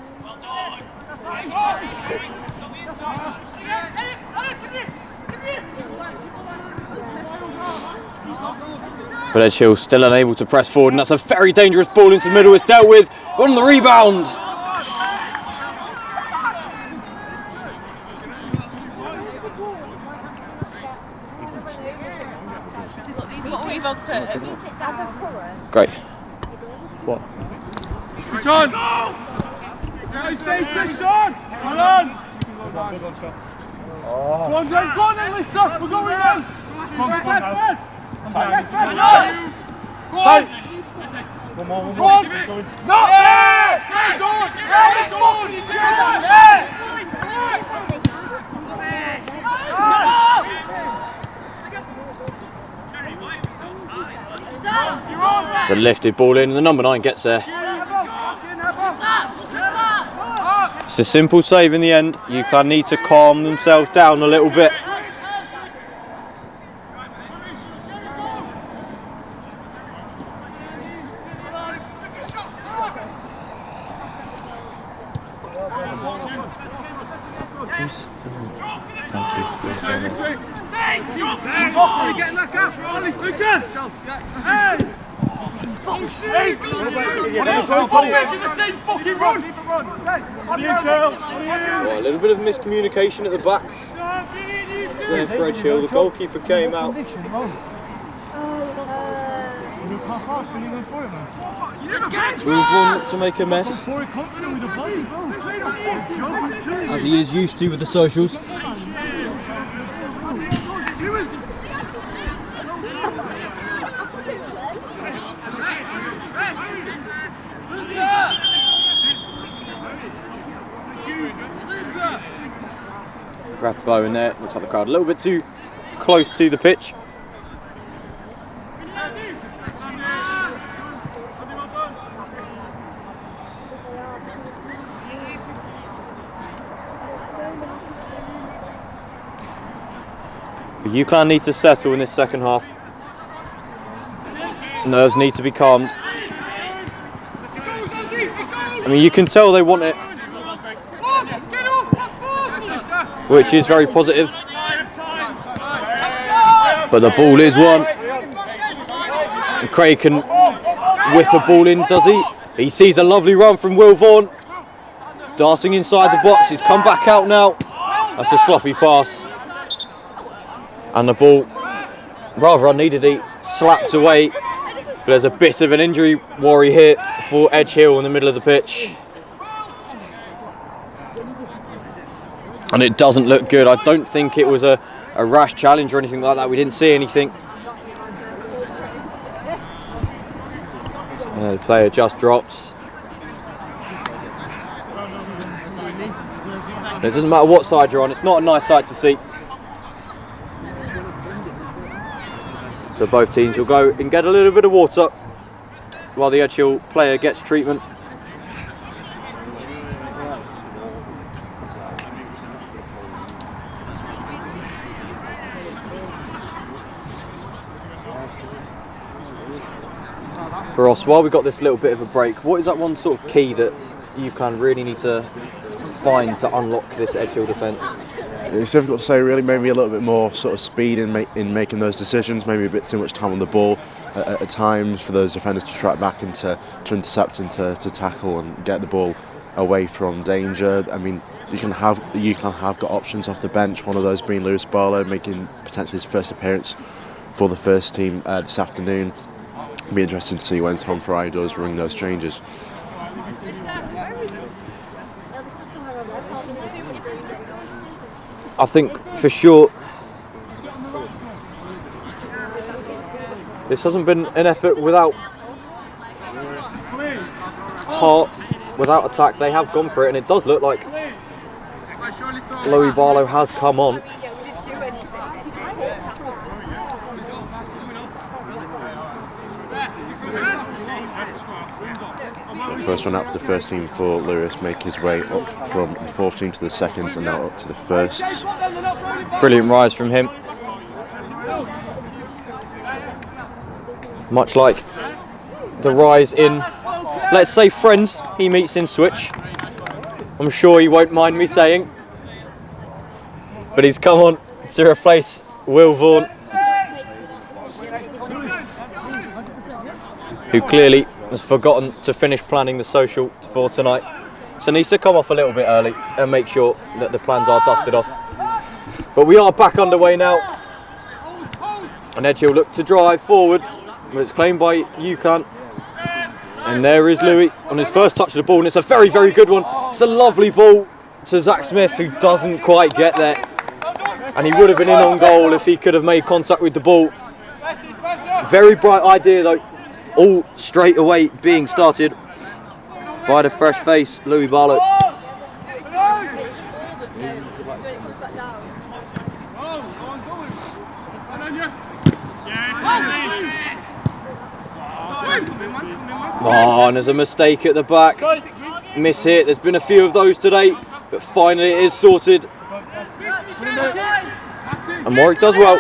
But Edgehill still unable to press forward, and that's a very dangerous ball into the middle. It's dealt with on the rebound. These are what we've observed. Great. What? John! Stay, John! Come on! Go on, Lister! We're going now! Come on, Go on! No! It's a lifted ball in, and the number 9 gets there. It's a simple save in the end. UCLan need to calm themselves down a little bit. Well, a little bit of miscommunication at the back there for Edge Hill. The goalkeeper came out. Wilborn looked to make a mess, as he is used to with the socials. Grab blow in there. Looks like the crowd a little bit too close to the pitch. But UCLan need to settle in this second half. Nerves need to be calmed. I mean, you can tell they want it, which is very positive. But the ball is won. And Craig can whip a ball in, does he? He sees a lovely run from Will Vaughan. Darting inside the box. He's come back out now. That's a sloppy pass. And the ball, rather unneededly, slapped away. But there's a bit of an injury worry here for Edge Hill in the middle of the pitch. And it doesn't look good. I don't think it was a rash challenge or anything like that. We didn't see anything. The player just drops. It doesn't matter what side you're on. It's not a nice sight to see. So both teams will go and get a little bit of water while the Edge Hill player gets treatment. Ross, while we've got this little bit of a break, what is that one sort of key that UCLan really need to find to unlock this Edge Hill defence? It's difficult to say really. Maybe a little bit more sort of speed in making those decisions, maybe a bit too much time on the ball at times for those defenders to track back and to intercept and to tackle and get the ball away from danger. I mean, UCLan have got options off the bench, one of those being Lewis Barlow making potentially his first appearance for the first team this afternoon. It'll be interesting to see when Tom Fry does ring those changes. I think for sure this hasn't been an effort without heart, without attack. They have gone for it, and it does look like Louis Barlow has come on. First one out for the first team for Lewis, make his way up from the 14th to the seconds and now up to the first. Brilliant rise from him. Much like the rise in, let's say, friends he meets in Switch. I'm sure he won't mind me saying. But he's come on to replace Will Vaughan, who clearly has forgotten to finish planning the social for tonight. So needs to come off a little bit early and make sure that the plans are dusted off. But we are back underway now. And Edge Hill look to drive forward, but it's claimed by UCLan. And there is Louis on his first touch of the ball, and it's a very, very good one. It's a lovely ball to Zach Smith, who doesn't quite get there. And he would have been in on goal if he could have made contact with the ball. Very bright idea though. All straight away being started by the fresh face, Louis Barlow. Oh, and there's a mistake at the back. Miss hit. There's been a few of those today, but finally it is sorted. And Warwick does well.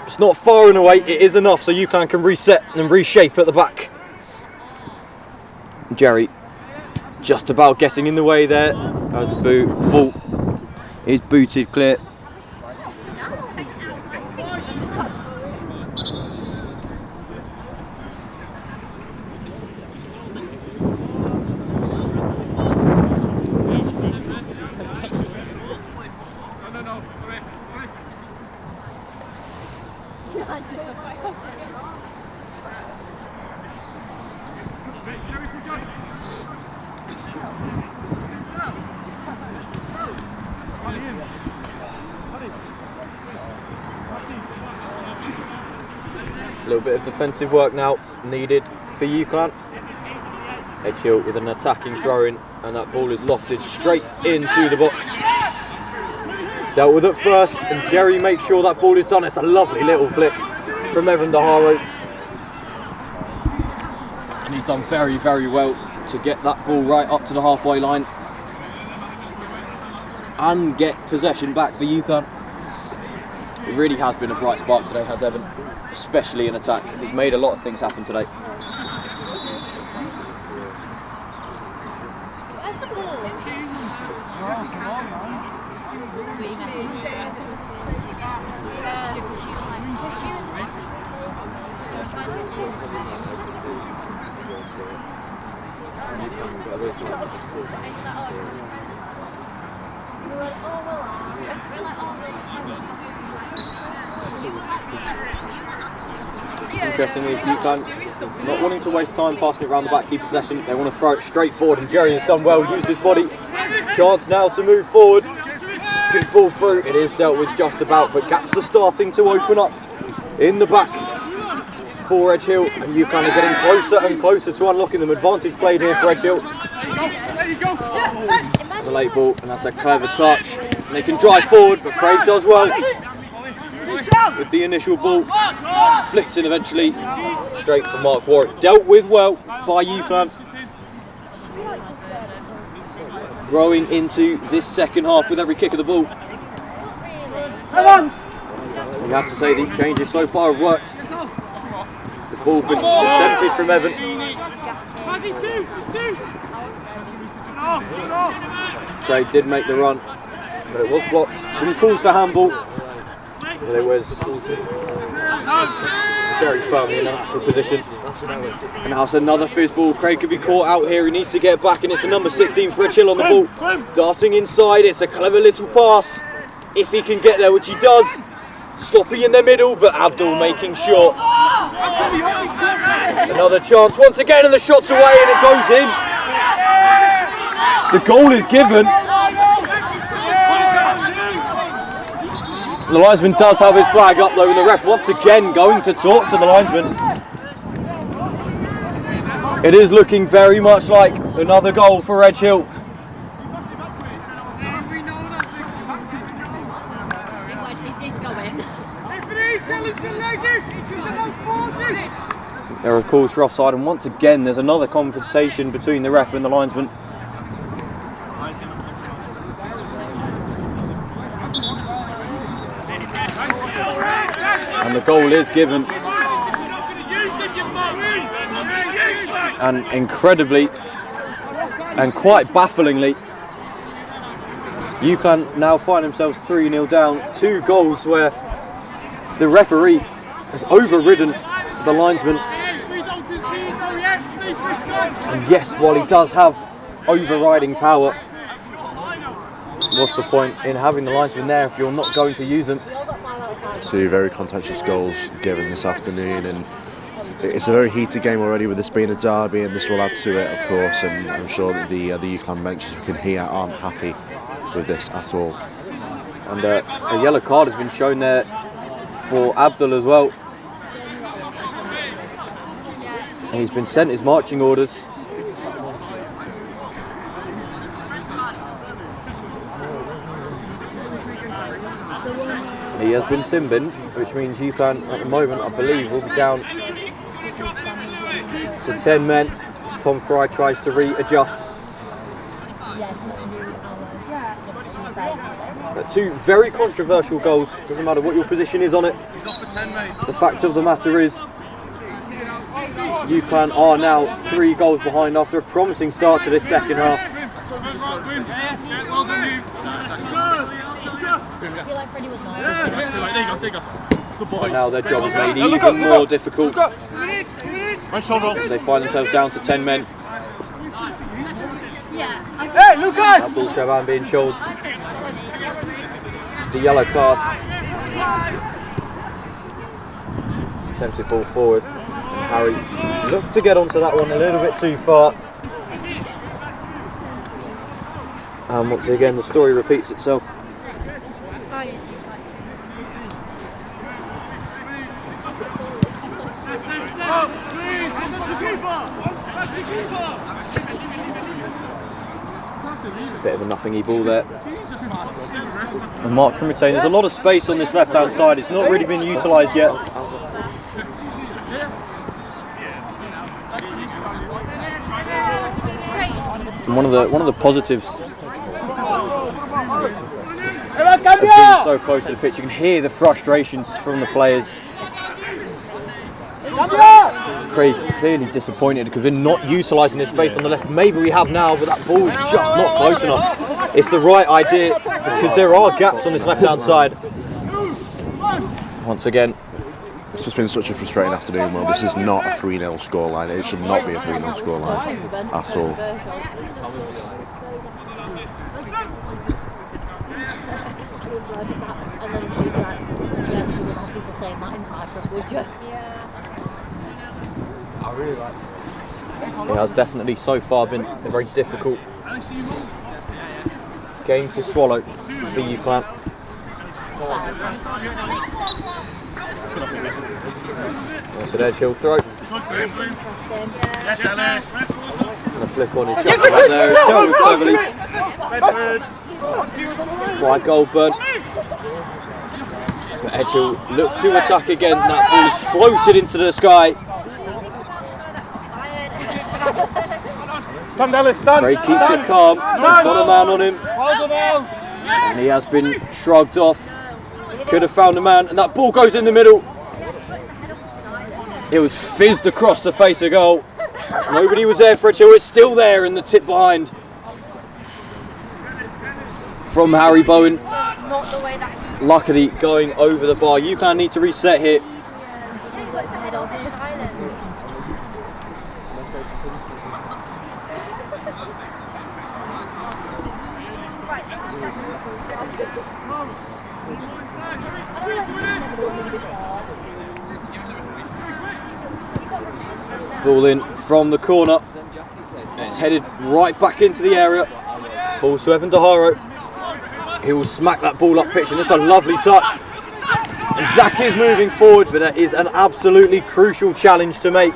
It's not far and away, it is enough so UCLan can reset and reshape at the back. Jerry just about getting in the way there as the ball is booted clear. A little bit of defensive work now needed for UCLan. Edgehill with an attacking throw-in, and that ball is lofted straight into the box. Dealt with it first, and Jerry makes sure that ball is done. It's a lovely little flick from Evan Daharo. And he's done very, very well to get that ball right up to the halfway line and get possession back for UCLan. It really has been a bright spark today, has Evan, especially in attack. He's made a lot of things happen today. Interestingly, UCLan not wanting to waste time passing it around the back, keep possession. They want to throw it straight forward, and Jerry has done well, used his body. Chance now to move forward. Good ball through. It is dealt with just about, but gaps are starting to open up in the back for Edgehill, and UCLan are getting closer and closer to unlocking them. Advantage played here for Edgehill. It's a late ball, and that's a clever touch. And they can drive forward, but Craig does well with the initial ball. Flicked in eventually, straight for Mark Warwick. Dealt with well by UCLan. Growing into this second half with every kick of the ball. You have to say these changes so far have worked. The ball been attempted from Evan. Craig did make the run, but it was blocked. Some calls for handball, but it was very firmly in a natural position. And now it's another fizz ball. Craig could be caught out here. He needs to get back, and it's the number 16 for Edgehill on the ball. Darting inside, it's a clever little pass. If he can get there, which he does. Sloppy in the middle, but Abdul making sure. Another chance once again, and the shot's away, and it goes in. The goal is given. The linesman does have his flag up though, and the ref once again going to talk to the linesman. It is looking very much like another goal for Edgehill. There are calls for offside, and once again there's another confrontation between the ref and the linesman. And the goal is given. And incredibly and quite bafflingly, UCLan now find themselves 3-0 down. 2 goals where the referee has overridden the linesman. And yes, while he does have overriding power, what's the point in having the linesman there if you're not going to use them? 2 very contentious goals given this afternoon, and it's a very heated game already with this being a derby, and this will add to it, of course. And I'm sure that the UCLan benches we can hear aren't happy with this at all. And a yellow card has been shown there for Abdul as well. And he's been sent his marching orders. He has been sin-binned, which means UCLan at the moment, I believe, will be down to 10 men. It's Tom Fry tries to readjust. Two very controversial goals, doesn't matter what your position is on it. The fact of the matter is, UCLan are now 3 goals behind after a promising start to this second half. And now their job is made even more difficult as they find themselves down to 10 men. Hey, Lucas! Abdul Chapman being shown the yellow card. Attempted ball forward. And Harry looked to get onto that one a little bit too far. And once again, the story repeats itself. Bit of a nothingy ball there. And Mark can retain. There's a lot of space on this left-hand side. It's not really been utilised yet. And one of the positives of being so close to the pitch, you can hear the frustrations from the players. Craig clearly disappointed because we're not utilising this space on the left. Maybe we have now, but that ball is just not close enough. It's the right idea because there are gaps on this left-hand side. Once again, It's just been such a frustrating afternoon. Well, this is not a 3-0 scoreline. It should not be a 3-0 scoreline at all. It has definitely so far been a very difficult game to swallow for UCLan. That's an edge he'll throw. And a flick on his just right there. It's dealt with cleverly by Goldburn. But Edge will look to attack again. That ball is floated into the sky. Craig keeps it calm. He's got a man on him. And he has been shrugged off. Could have found a man. And that ball goes in the middle. It was fizzed across the face of goal. Nobody was there for it till it's still there in the tip behind. From Harry Bowen. Luckily going over the bar. UCLan need to reset here. Ball in from the corner. It's headed right back into the area. Falls to Evan Daharo. He will smack that ball up pitch, and it's a lovely touch. And Zach is moving forward, but that is an absolutely crucial challenge to make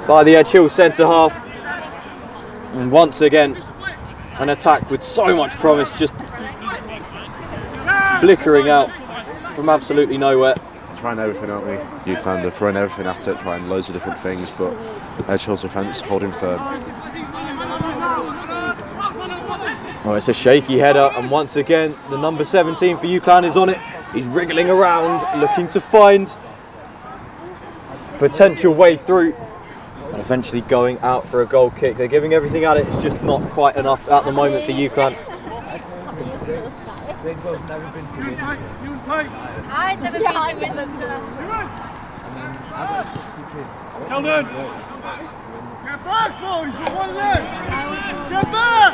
by the Edge Hill centre half. And once again, an attack with so much promise, just flickering out from absolutely nowhere. Trying everything, aren't we? UCLan, they're throwing everything at it, trying loads of different things, but Edge Hill's defence holding firm. Oh, it's a shaky header, and once again, the number 17 for UCLan is on it. He's wriggling around, looking to find potential way through, and eventually going out for a goal kick. They're giving everything at it. It's just not quite enough at the moment for UCLan. I'd never been to Midland. Get back, boys! One leg! Get back!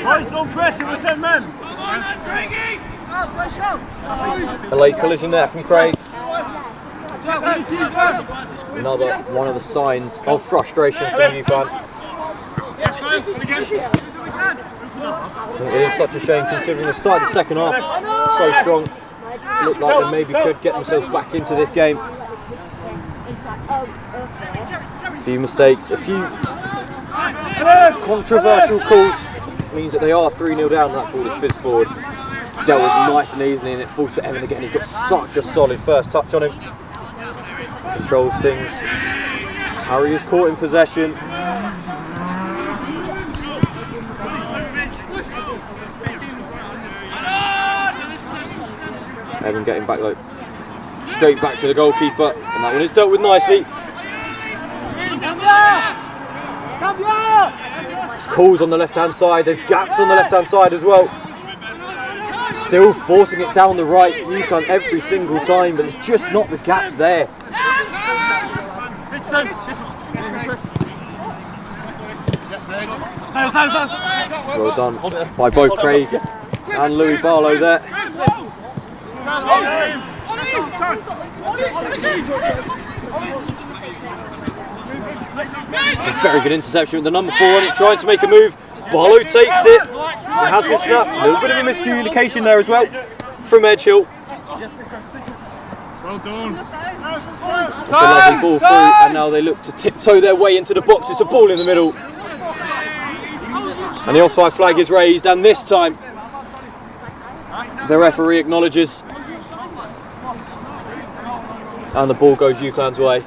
Boys, don't press it with 10 men! A late collision there from Craig. Another one of the signs of frustration from UCLan. It is such a shame considering the start of the second half so strong. Looked like they maybe could get themselves back into this game. A few mistakes, a few controversial calls means that they are 3-0 down and that ball is fizzed forward. dealt with nice and easily, and it falls to Evan again. He's got such a solid first touch on him. Controls things. Harry is caught in possession. Evan getting back low. Straight back to the goalkeeper, and that one is dealt with nicely. There's calls on the left-hand side, there's gaps on the left-hand side as well. Still forcing it down the right, UCLan every single time, but it's just not the gaps there. Well done by both Craig and Louis Barlow there. It's a very good interception with the number 4 on it, trying to make a move. Barlow takes it. It has been snapped. A little bit of a miscommunication there as well from Edgehill. Well done. It's a lovely ball through, and now they look to tiptoe their way into the box. It's a ball in the middle. And the offside flag is raised, and this time the referee acknowledges. And the ball goes UCLan's way.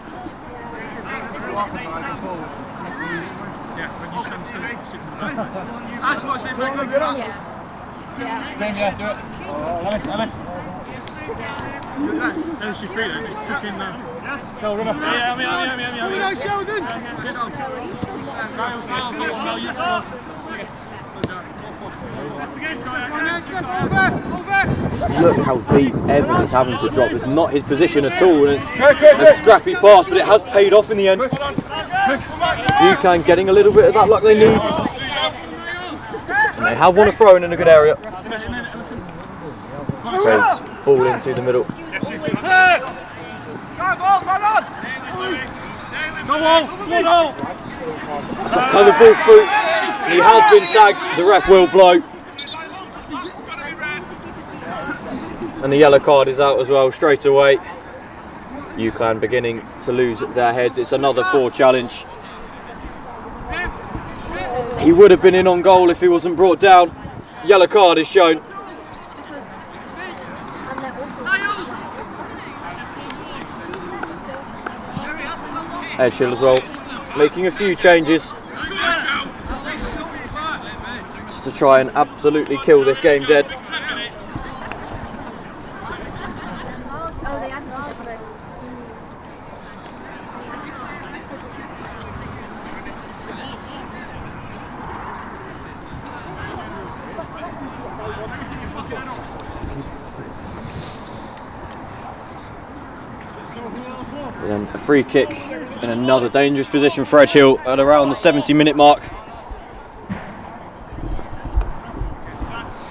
Look how deep Evan is having to drop. It's not his position at all, and it's a scrappy pass, but it has paid off in the end. UCLan getting a little bit of that luck they need. And they have won a throw in a good area. Craig's ball into the middle. So kind of ball through. He has been tagged. The ref will blow. And the yellow card is out as well straight away. UCLan beginning to lose their heads. It's another poor challenge. He would have been in on goal if he wasn't brought down. Yellow card is shown. Edgehill as well, making a few changes just to try and absolutely kill this game dead. And then a free kick in another dangerous position for Edgehill at around the 70-minute mark.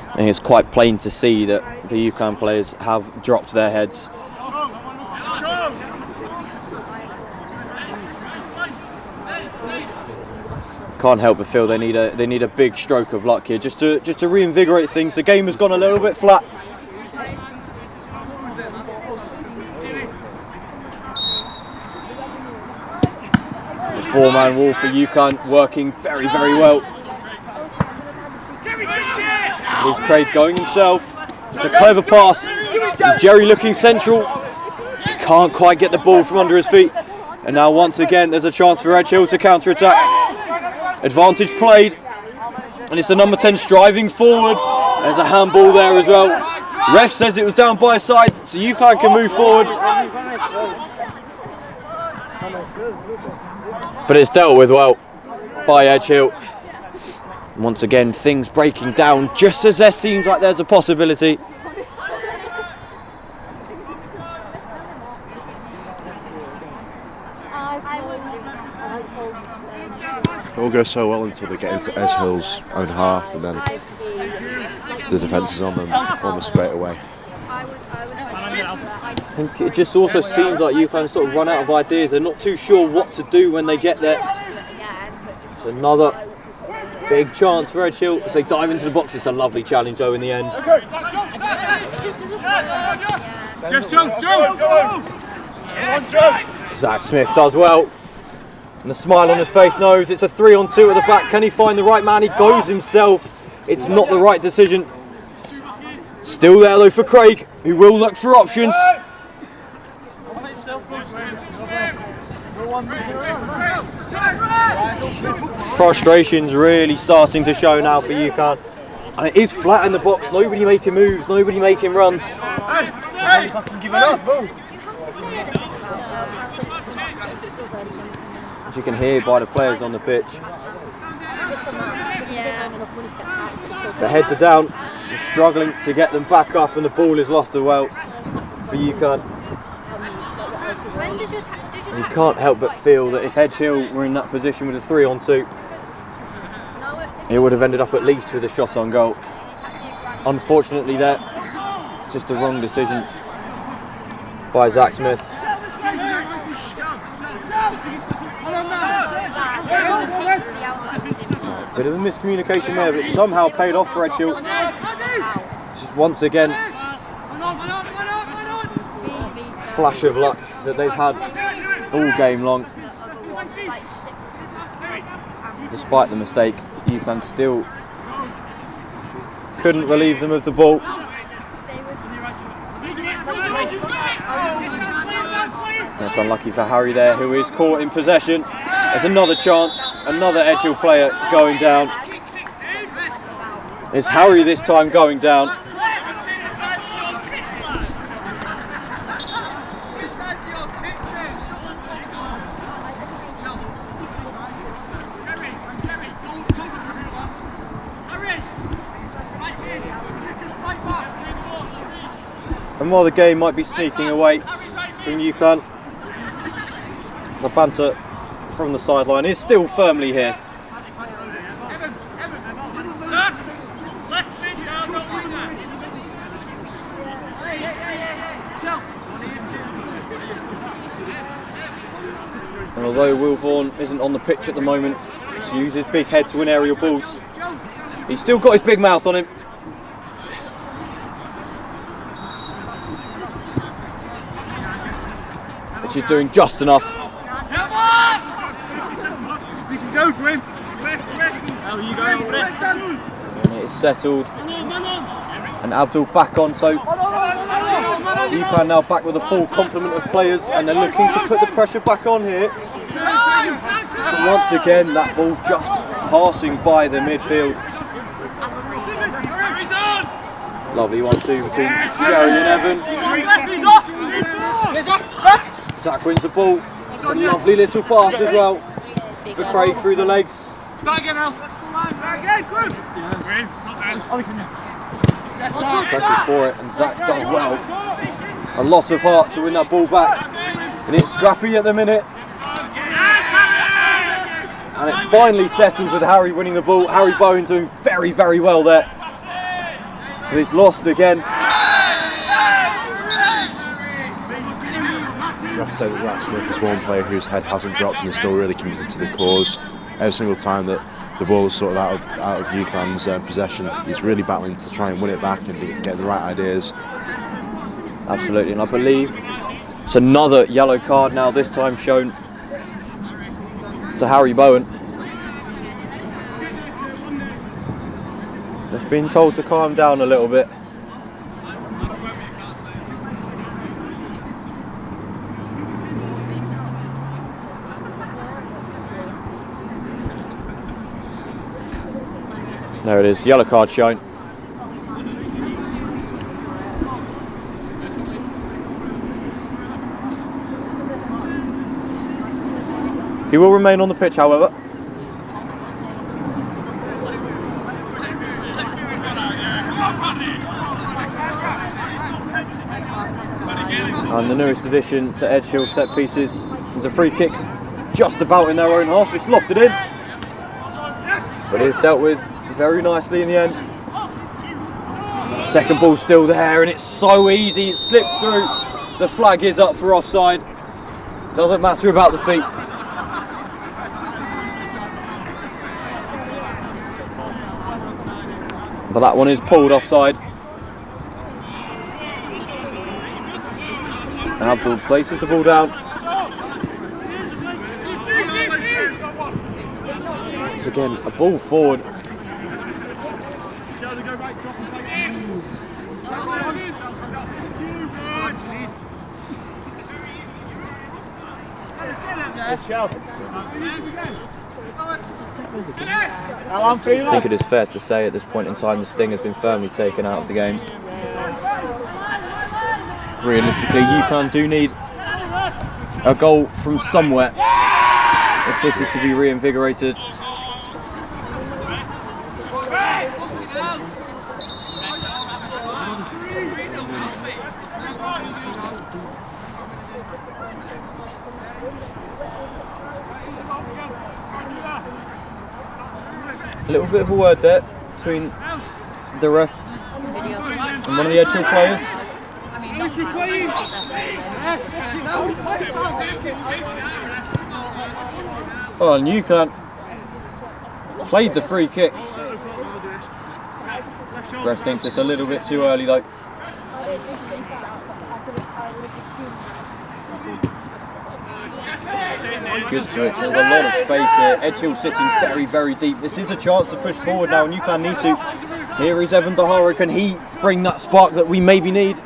I think it's quite plain to see that the UCLan players have dropped their heads. Can't help but feel they need a big stroke of luck here just to reinvigorate things. The game has gone a little bit flat. The 4-man wall for UCLan working very, very well. Here's Craig going himself. It's a clever pass. Jerry looking central. Can't quite get the ball from under his feet. And now once again there's a chance for Edgehill to counter-attack. Advantage played. And it's the number 10 striving forward. There's a handball there as well. Ref says it was down by side, so UCLan can move forward. But it's dealt with well by Edgehill. Once again, things breaking down just as there seems like there's a possibility. It all goes so well until they get into Edgehill's own half, and then the defence is on them almost straight away. I think it just also seems like UCLan sort of run out of ideas. They're not too sure what to do when they get there. It's another big chance for Edgehill as they dive into the box. It's a lovely challenge though in the end. Zach Smith does well. And the smile on his face knows it's a 3-on-2 at the back. Can he find the right man? He goes himself. It's not the right decision. Still there though for Craig, who will look for options. Frustration's really starting to show now for UCLan. And it is flat in the box, nobody making moves, nobody making runs. As you can hear by the players on the pitch. The heads are down, they're struggling to get them back up, and the ball is lost as well for UCLan. You can't help but feel that if Edge Hill were in that position with a 3-on-2, it would have ended up at least with a shot on goal. Unfortunately there, just the wrong decision by Zach Smith. Bit of a miscommunication there, but it somehow paid off for Edge Hill. Just once again, flash of luck that they've had all game long. Despite the mistake, UCLan still couldn't relieve them of the ball. That's unlucky for Harry there, who is caught in possession. There's another chance, another Edge Hill player going down. It's Harry this time going down. And while the game might be sneaking away from UCLan, the banter from the sideline is still firmly here. And although Will Vaughan isn't on the pitch at the moment to use his big head to win aerial balls, he's still got his big mouth on him. Which is doing just enough. And it is settled. And Abdul back on, so UCLan now back with a full complement of players, and they're looking to put the pressure back on here. But once again, that ball just passing by the midfield. Lovely 1-2 between Jerry and Evan. Zach wins the ball. It's a lovely little pass as well for Craig through the legs. Presses for it, and Zach does well. A lot of heart to win that ball back, and it's scrappy at the minute. And it finally settles with Harry winning the ball. Harry Bowen doing very, very well there. But it's lost again. You have to say that Zach Smith is one player whose head hasn't dropped and is still really committed to the cause. Every single time that the ball is sort of out of UCLan's possession, he's really battling to try and win it back and get the right ideas. Absolutely, and I believe it's another yellow card now, this time shown to Harry Bowen. Just been told to calm down a little bit. There it is, yellow card shown. He will remain on the pitch, however. And the newest addition to Edge Hill set pieces is a free kick just about in their own half. It's lofted in, but it's dealt with very nicely in the end. Second ball still there, and it's so easy. It slipped through. The flag is up for offside. Doesn't matter about the feet. But that one is pulled offside. And Abdul places the ball down. Once again, a ball forward. I think it is fair to say at this point in time the sting has been firmly taken out of the game. Realistically, UCLan do need a goal from somewhere if this is to be reinvigorated. A little bit of a word there between the ref and one of the Edge Hill players. Oh, and UCLan played the free kick. Ref thinks it's a little bit too early though. Good switch, there's a lot of space here. Edge Hill sitting very, very deep. This is a chance to push forward now, and UCLan need to. Here is Evan Dahara. Can he bring that spark that we maybe need?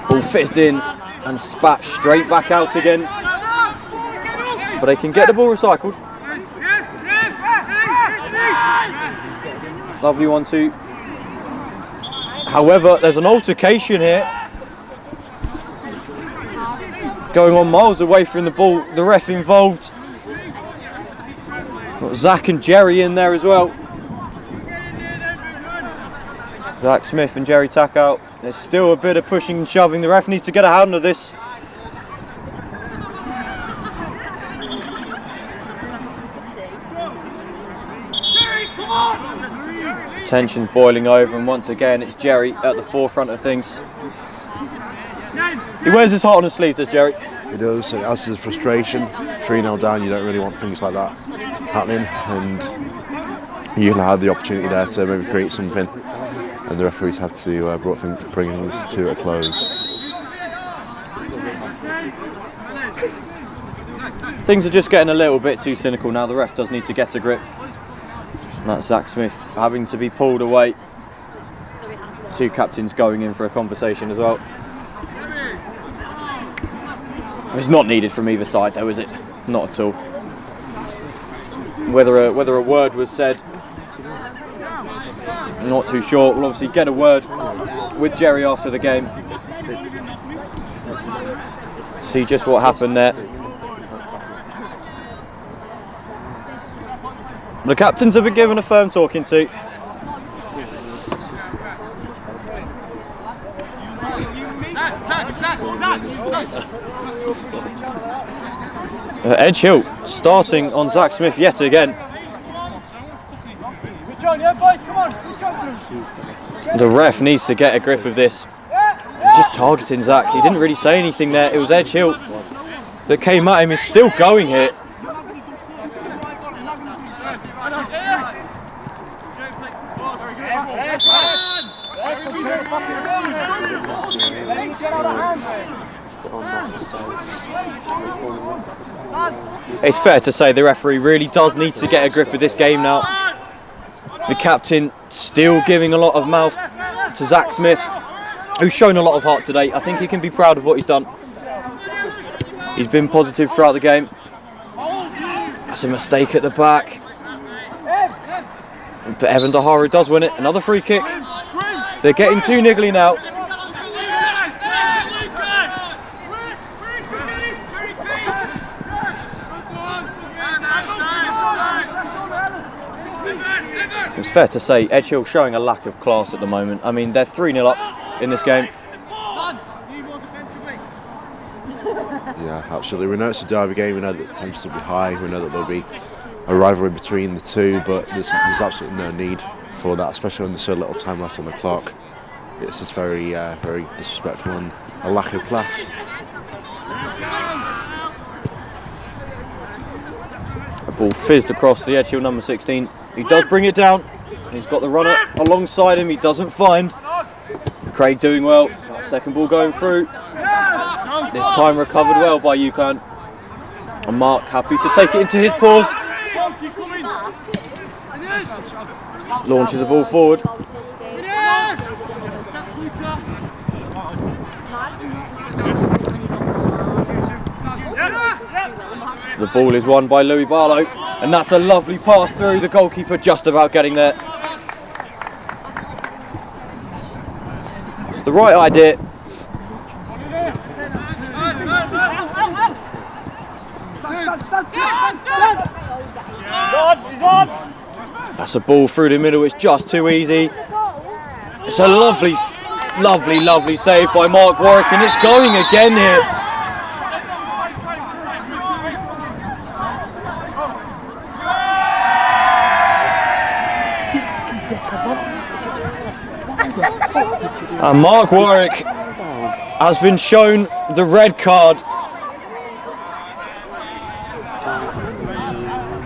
Ball fizzed in and spat straight back out again. But they can get the ball recycled. Lovely 1-2. However, there's an altercation here. Going on miles away from the ball, the ref involved. Got Zach and Jerry in there as well. Zach Smith and Jerry tack out. There's still a bit of pushing and shoving. The ref needs to get a hand of this. Tension's boiling over, and once again it's Jerry at the forefront of things. He wears his heart on his sleeve, does Jerry? He does. It adds to the frustration. 3-0 down, you don't really want things like that happening, and UCLan had the opportunity there to maybe create something, and the referees had to bring things to a close. Things are just getting a little bit too cynical now. The ref does need to get a grip. And that's Zach Smith having to be pulled away. Two captains going in for a conversation as well. It's not needed from either side though, is it? Not at all. Whether a word was said, not too sure. We'll obviously get a word with Jerry after the game. See just what happened there. The captains have been given a firm talking to. Edge Hill starting on Zach Smith yet again. The ref needs to get a grip of this. He's just targeting Zach. He didn't really say anything there. It was Edge Hill that came at him. He's still going here. It's fair to say the referee really does need to get a grip of this game now. The captain still giving a lot of mouth to Zach Smith, who's shown a lot of heart today. I think he can be proud of what he's done. He's been positive throughout the game. That's a mistake at the back. But Evan Dahara does win it. Another free kick. They're getting too niggly now. It's fair to say Edge Hill showing a lack of class at the moment. I mean, they're 3-0 up in this game. Yeah, absolutely. We know it's a derby game. We know that the tension will be high. We know that there'll be a rivalry between the two, but there's absolutely no need for that, especially when there's so little time left on the clock. It's just very, very disrespectful and a lack of class. A ball fizzed across the Edge Hill number 16. He does bring it down. He's got the runner alongside him. He doesn't find. Craig doing well. That second ball going through. This time recovered well by UCLan. And Mark happy to take it into his paws. Launches the ball forward. The ball is won by Louis Barlow, and that's a lovely pass through, the goalkeeper just about getting there. It's the right idea. That's a ball through the middle, it's just too easy. It's a lovely, lovely, lovely save by Mark Warwick, and it's going again here. And Mark Warwick has been shown the red card.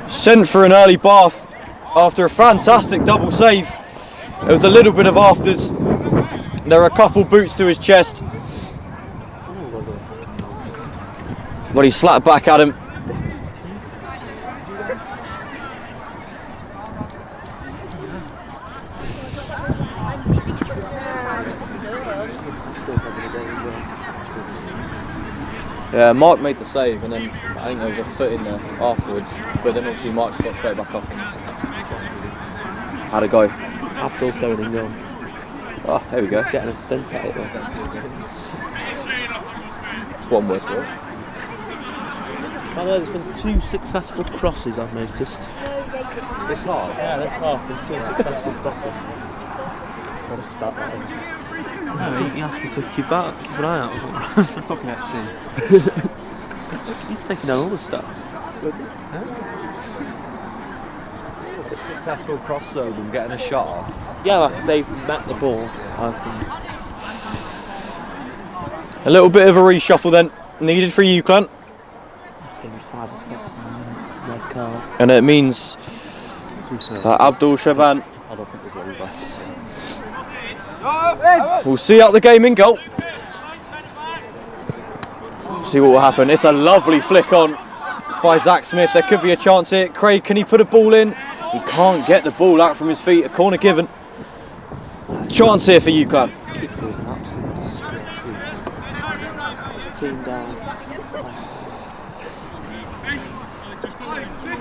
Sent for an early bath after a fantastic double save. There was a little bit of afters. There are a couple boots to his chest. But he slapped back at him. Yeah, Mark made the save, and then I think there was a foot in there afterwards, but then obviously Mark's got straight back up and had a go. Abdul's going in goal. Oh, there we go. Getting a stint at it though. It's one word for it. By the way, there's been 2 successful crosses I've noticed. This half? Yeah, this half, been 2 successful crosses. What a stat that is. No, he asked me to keep an eye out. I'm talking actually. He's taking down all the stats. Successful cross though, them getting a shot off. Yeah, like they've met the ball. I think. A little bit of a reshuffle then, needed for UCLan. It's going to be 5 or 6 now, red card. And it means that Abdul Shaban I don't think there's over. will see out the game in goal. See what will happen. It's a lovely flick on by Zach Smith. There could be a chance here. Craig, can he put a ball in? He can't get the ball out from his feet. A corner given. Chance here for UCLan. Keeper is an absolute disgrace. His team down.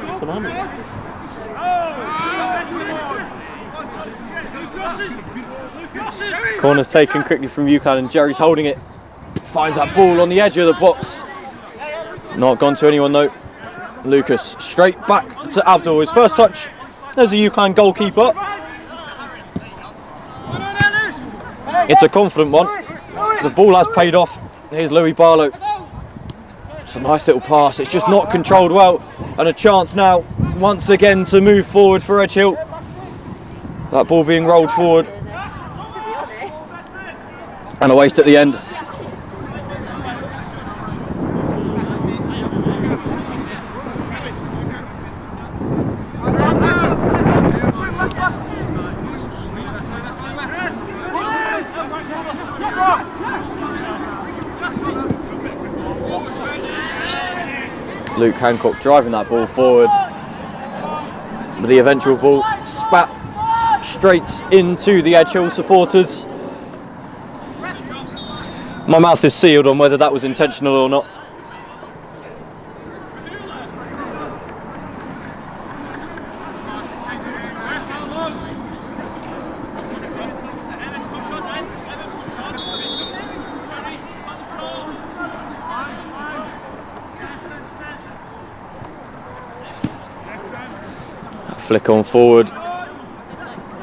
It's banana. Corner's taken quickly from UCLan, and Jerry's holding it. Finds that ball on the edge of the box. Not gone to anyone though. Lucas straight back to Abdul. His first touch. There's a UCLan goalkeeper. It's a confident one. The ball has paid off. Here's Louis Barlow. It's a nice little pass. It's just not controlled well. And a chance now, once again, to move forward for Edge Hill. That ball being rolled forward. And a waste at the end. Luke Hancock driving that ball forward, but the eventual ball spat straight into the Edge Hill supporters. My mouth is sealed on whether that was intentional or not. Flick on forward.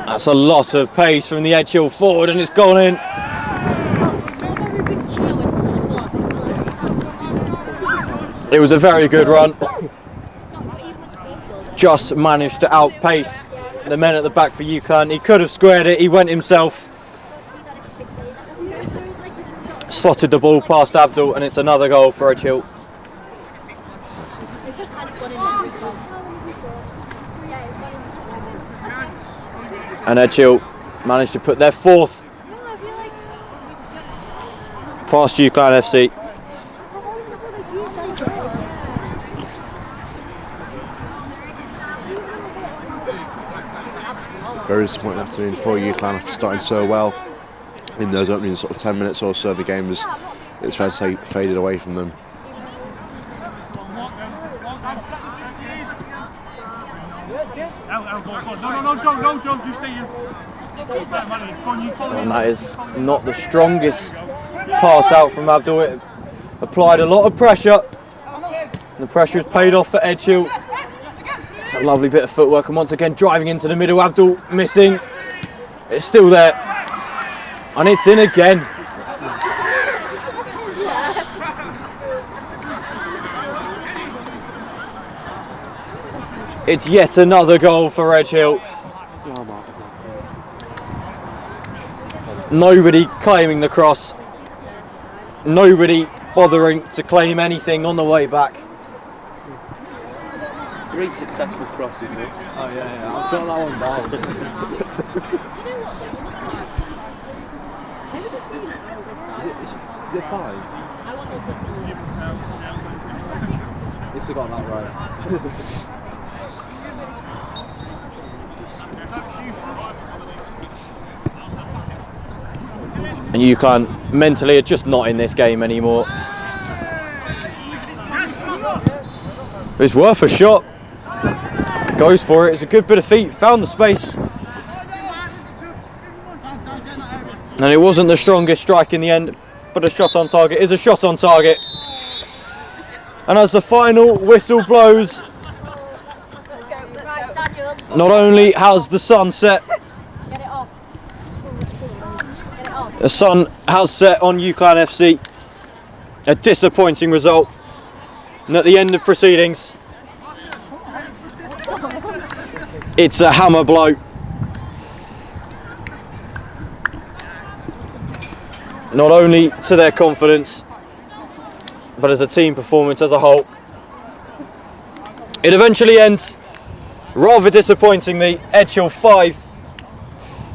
That's a lot of pace from the Edge Hill forward, and it's gone in. It was a very good run. Just managed to outpace the men at the back for UCLan. He could have squared it, he went himself. Slotted the ball past Abdul, and it's another goal for Edge Hill. And Edge Hill managed to put their 4th past UCLan FC. Very disappointing afternoon for UCLan after starting so well in those opening sort of 10 minutes or so. The game was, it's fair to say, faded away from them. And that is not the strongest pass out from Abdul. It applied a lot of pressure. The pressure has paid off for Edgehill. It's a lovely bit of footwork, and once again driving into the middle. Abdul missing. It's still there, and it's in again. It's yet another goal for Edgehill. Nobody claiming the cross. Nobody bothering to claim anything on the way back. 3 successful crosses, mate. Oh yeah, I've got that one down. Is it 5? At least I got that right. And UCLan mentally are just not in this game anymore. It's worth a shot. Goes for it. It's a good bit of feet. Found the space. And it wasn't the strongest strike in the end, but a shot on target is a shot on target. And as the final whistle blows, not only has the sun set, the sun has set on UCLan FC. A disappointing result. And at the end of proceedings, it's a hammer blow. Not only to their confidence, but as a team performance as a whole. It eventually ends, rather disappointingly, Edgehill 5,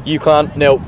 UCLan 0.